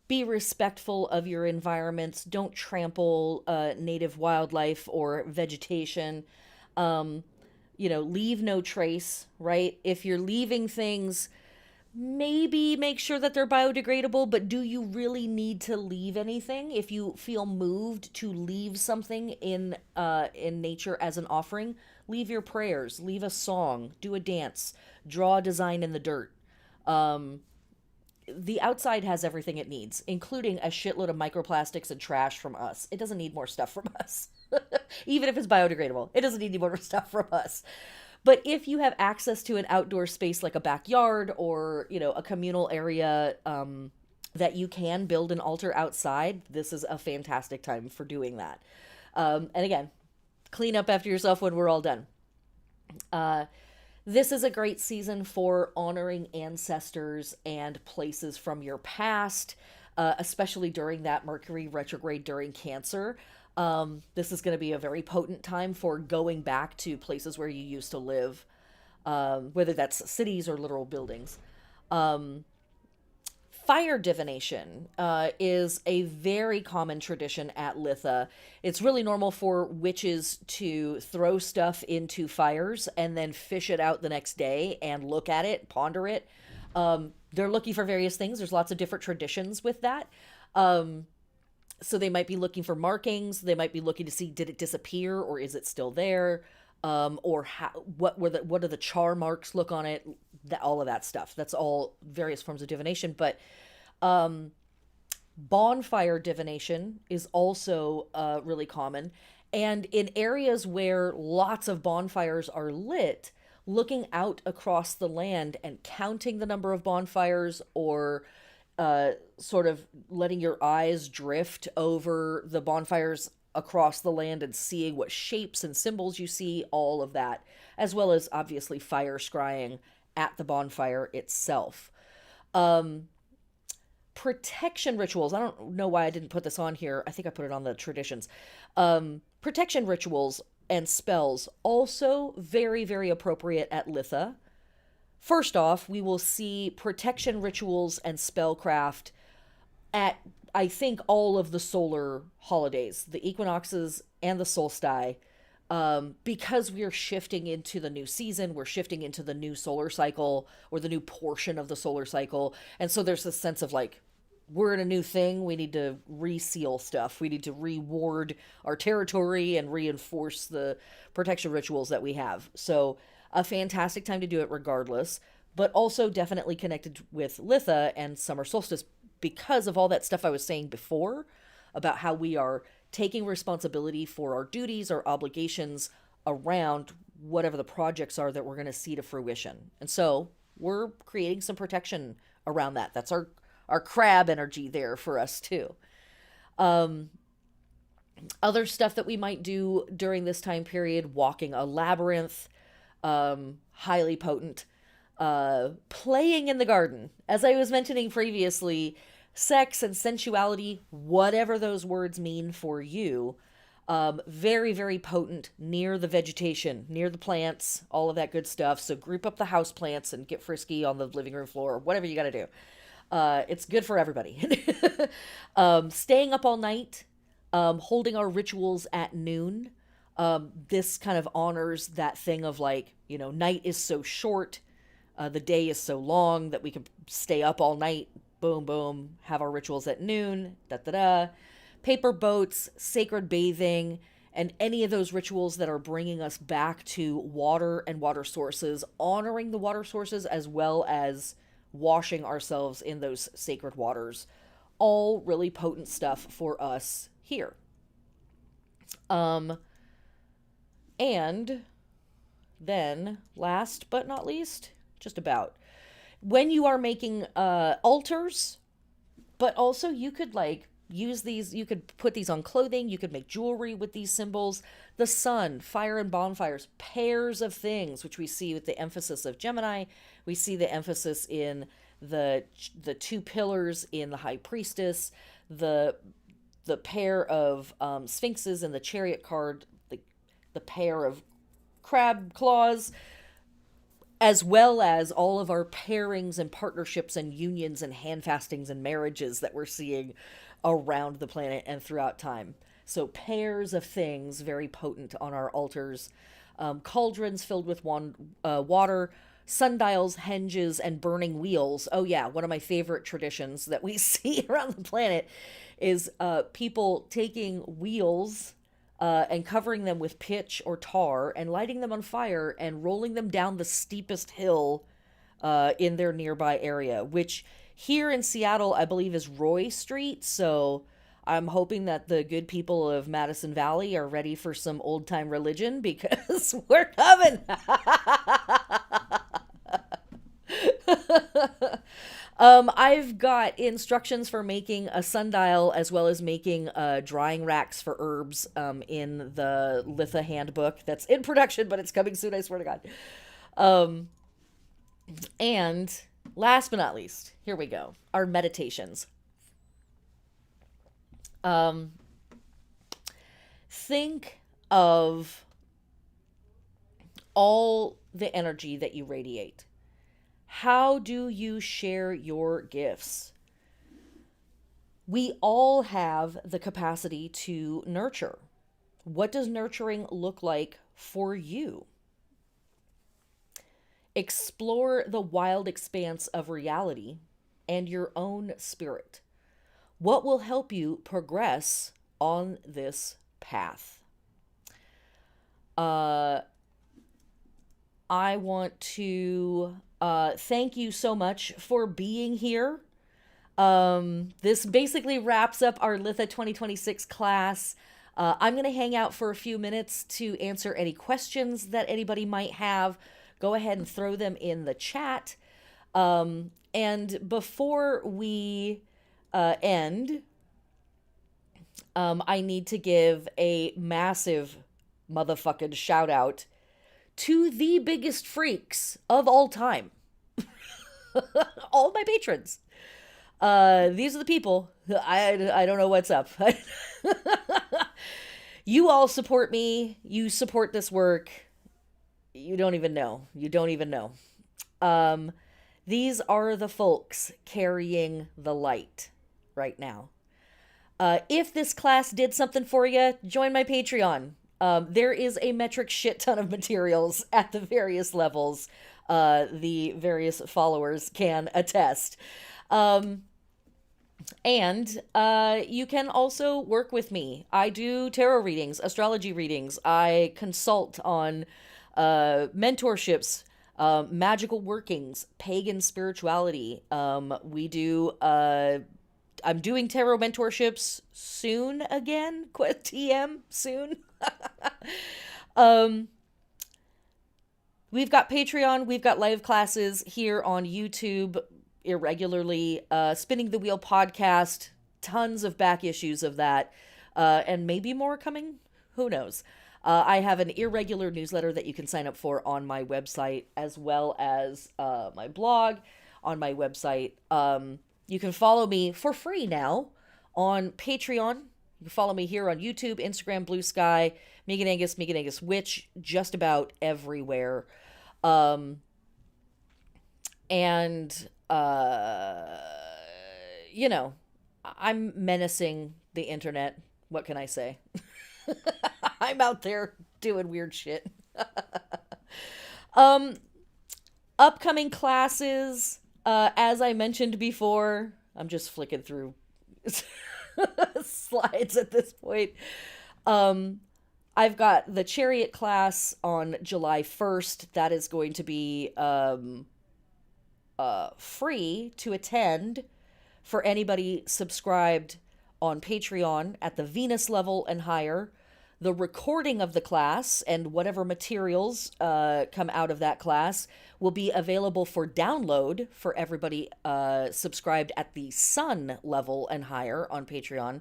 be respectful of your environments. Don't trample native wildlife or vegetation. Leave no trace, right? If you're leaving things, maybe make sure that they're biodegradable, but do you really need to leave anything? If you feel moved to leave something in nature as an offering, leave your prayers, leave a song, do a dance, draw a design in the dirt. The outside has everything it needs, including a shitload of microplastics and trash from us. It doesn't need more stuff from us. Even if it's biodegradable, it doesn't need any more stuff from us. But if you have access to an outdoor space like a backyard or, a communal area that you can build an altar outside, this is a fantastic time for doing that. And again, clean up after yourself when we're all done. This is a great season for honoring ancestors and places from your past, especially during that Mercury retrograde during Cancer. This is going to be a very potent time for going back to places where you used to live, whether that's cities or literal buildings. Fire divination is a very common tradition at Litha. It's really normal for witches to throw stuff into fires and then fish it out the next day and look at it, ponder it. They're looking for various things. There's lots of different traditions with that. So they might be looking for markings. They might be looking to see, did it disappear or is it still there? Or what are the char marks look on it? All of that stuff. That's all various forms of divination. But bonfire divination is also really common. And in areas where lots of bonfires are lit, looking out across the land and counting the number of bonfires, or sort of letting your eyes drift over the bonfires across the land and seeing what shapes and symbols you see, all of that, as well as obviously fire scrying at the bonfire itself. Protection rituals. I don't know why I didn't put this on here. I think I put it on the traditions. Protection rituals and spells also very, very appropriate at Litha. First off, we will see protection rituals and spellcraft at, I think, all of the solar holidays, the equinoxes and the solstice, because we are shifting into the new season, we're shifting into the new solar cycle or the new portion of the solar cycle. And so there's this sense of like, we're in a new thing. We need to reseal stuff. We need to reward our territory and reinforce the protection rituals that we have. So a fantastic time to do it regardless, but also definitely connected with Litha and summer solstice because of all that stuff I was saying before about how we are taking responsibility for our duties, our obligations around whatever the projects are that we're going to see to fruition. And so we're creating some protection around that. That's our crab energy there for us too. Other stuff that we might do during this time period, walking a labyrinth, highly potent. Playing in the garden. As I was mentioning previously, sex and sensuality, whatever those words mean for you, very, very potent near the vegetation, near the plants, all of that good stuff. So group up the house plants and get frisky on the living room floor, or whatever you got to do. It's good for everybody. Staying up all night, holding our rituals at noon. This kind of honors that thing of like, night is so short, the day is so long that we can stay up all night, boom, boom, have our rituals at noon, da-da-da. Paper boats, sacred bathing, and any of those rituals that are bringing us back to water and water sources, honoring the water sources as well as washing ourselves in those sacred waters. All really potent stuff for us here. And then, last but not least, just about, when you are making altars, but also you could like use these, you could put these on clothing, you could make jewelry with these symbols. The sun, fire and bonfires, pairs of things, which we see with the emphasis of Gemini. We see the emphasis in the two pillars in the high priestess, the pair of sphinxes in the chariot card, the pair of crab claws, as well as all of our pairings and partnerships and unions and handfastings and marriages that we're seeing around the planet and throughout time. So pairs of things very potent on our altars. Cauldrons filled with water, sundials, henges, and burning wheels. Oh yeah, one of my favorite traditions that we see around the planet is people taking wheels and covering them with pitch or tar and lighting them on fire and rolling them down the steepest hill in their nearby area, which here in Seattle, I believe is Roy Street. So I'm hoping that the good people of Madison Valley are ready for some old time religion because we're coming. I've got instructions for making a sundial as well as making drying racks for herbs in the Litha handbook that's in production, but it's coming soon, I swear to God. And last but not least, here we go, our meditations. Think of all the energy that you radiate. How do you share your gifts? We all have the capacity to nurture. What does nurturing look like for you? Explore the wild expanse of reality and your own spirit. What will help you progress on this path? I want to thank you so much for being here. This basically wraps up our Litha 2026 class. I'm going to hang out for a few minutes to answer any questions that anybody might have. Go ahead and throw them in the chat. And before we end, I need to give a massive motherfucking shout out to the biggest freaks of all time. All my patrons. These are the people. I don't know what's up. You all support me. You support this work. You don't even know. You don't even know. These are the folks carrying the light right now. If this class did something for you, join my Patreon. There is a metric shit ton of materials at the various levels. The various followers can attest. And you can also work with me. I do tarot readings, astrology readings. I consult on mentorships, magical workings, pagan spirituality. We do. I'm doing tarot mentorships soon again. TM soon. We've got Patreon. We've got live classes here on YouTube irregularly. Spinning the Wheel podcast. Tons of back issues of that. And maybe more coming. Who knows? I have an irregular newsletter that you can sign up for on my website, as well as my blog on my website. You can follow me for free now on Patreon. You can follow me here on YouTube, Instagram, Blue Sky, Megan Angus Witch, just about everywhere. You know, I'm menacing the internet. What can I say? I'm out there doing weird shit. Upcoming classes, as I mentioned before, I'm just flicking through slides at this point. I've got the Chariot class on July 1st. That is going to be free to attend for anybody subscribed on Patreon at the Venus level and higher. The recording of the class and whatever materials come out of that class will be available for download for everybody subscribed at the Sun level and higher on Patreon.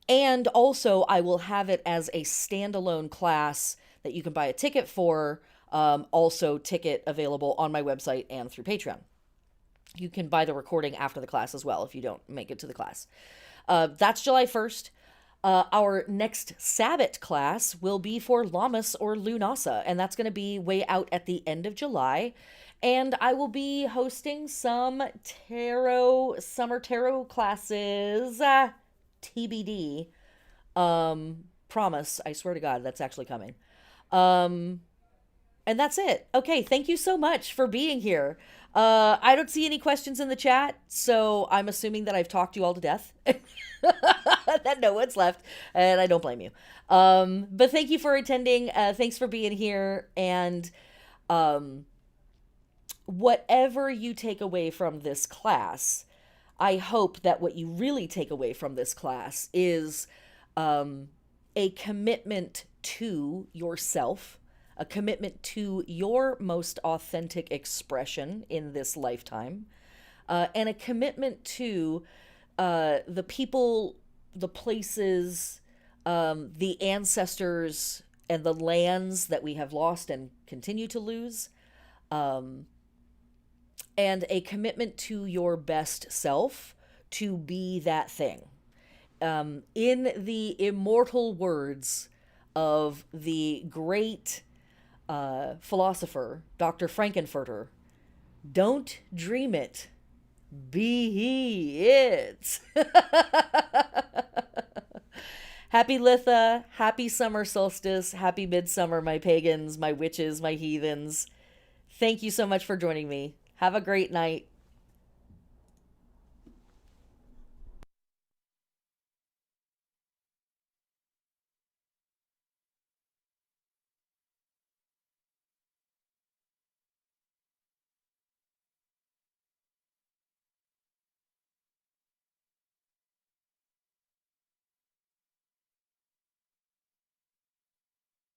And also, I will have it as a standalone class that you can buy a ticket for. Also, ticket available on my website and through Patreon. You can buy the recording after the class as well if you don't make it to the class. That's July 1st. Our next Sabbat class will be for Lammas or Lunasa, and that's going to be way out at the end of July. And I will be hosting some summer tarot classes, TBD. Promise, I swear to God, that's actually coming. And that's it. Okay, thank you so much for being here. I don't see any questions in the chat, so I'm assuming that I've talked you all to death. That no one's left, and I don't blame you. But thank you for attending. Thanks for being here, and whatever you take away from this class, I hope that what you really take away from this class is a commitment to yourself, a commitment to your most authentic expression in this lifetime, and a commitment to the people, the places, the ancestors, and the lands that we have lost and continue to lose, and a commitment to your best self to be that thing. In the immortal words of the great philosopher, Dr. Frankenfurter, don't dream it, be it. Happy Litha, happy summer solstice, happy midsummer, my pagans, my witches, my heathens. Thank you so much for joining me. Have a great night.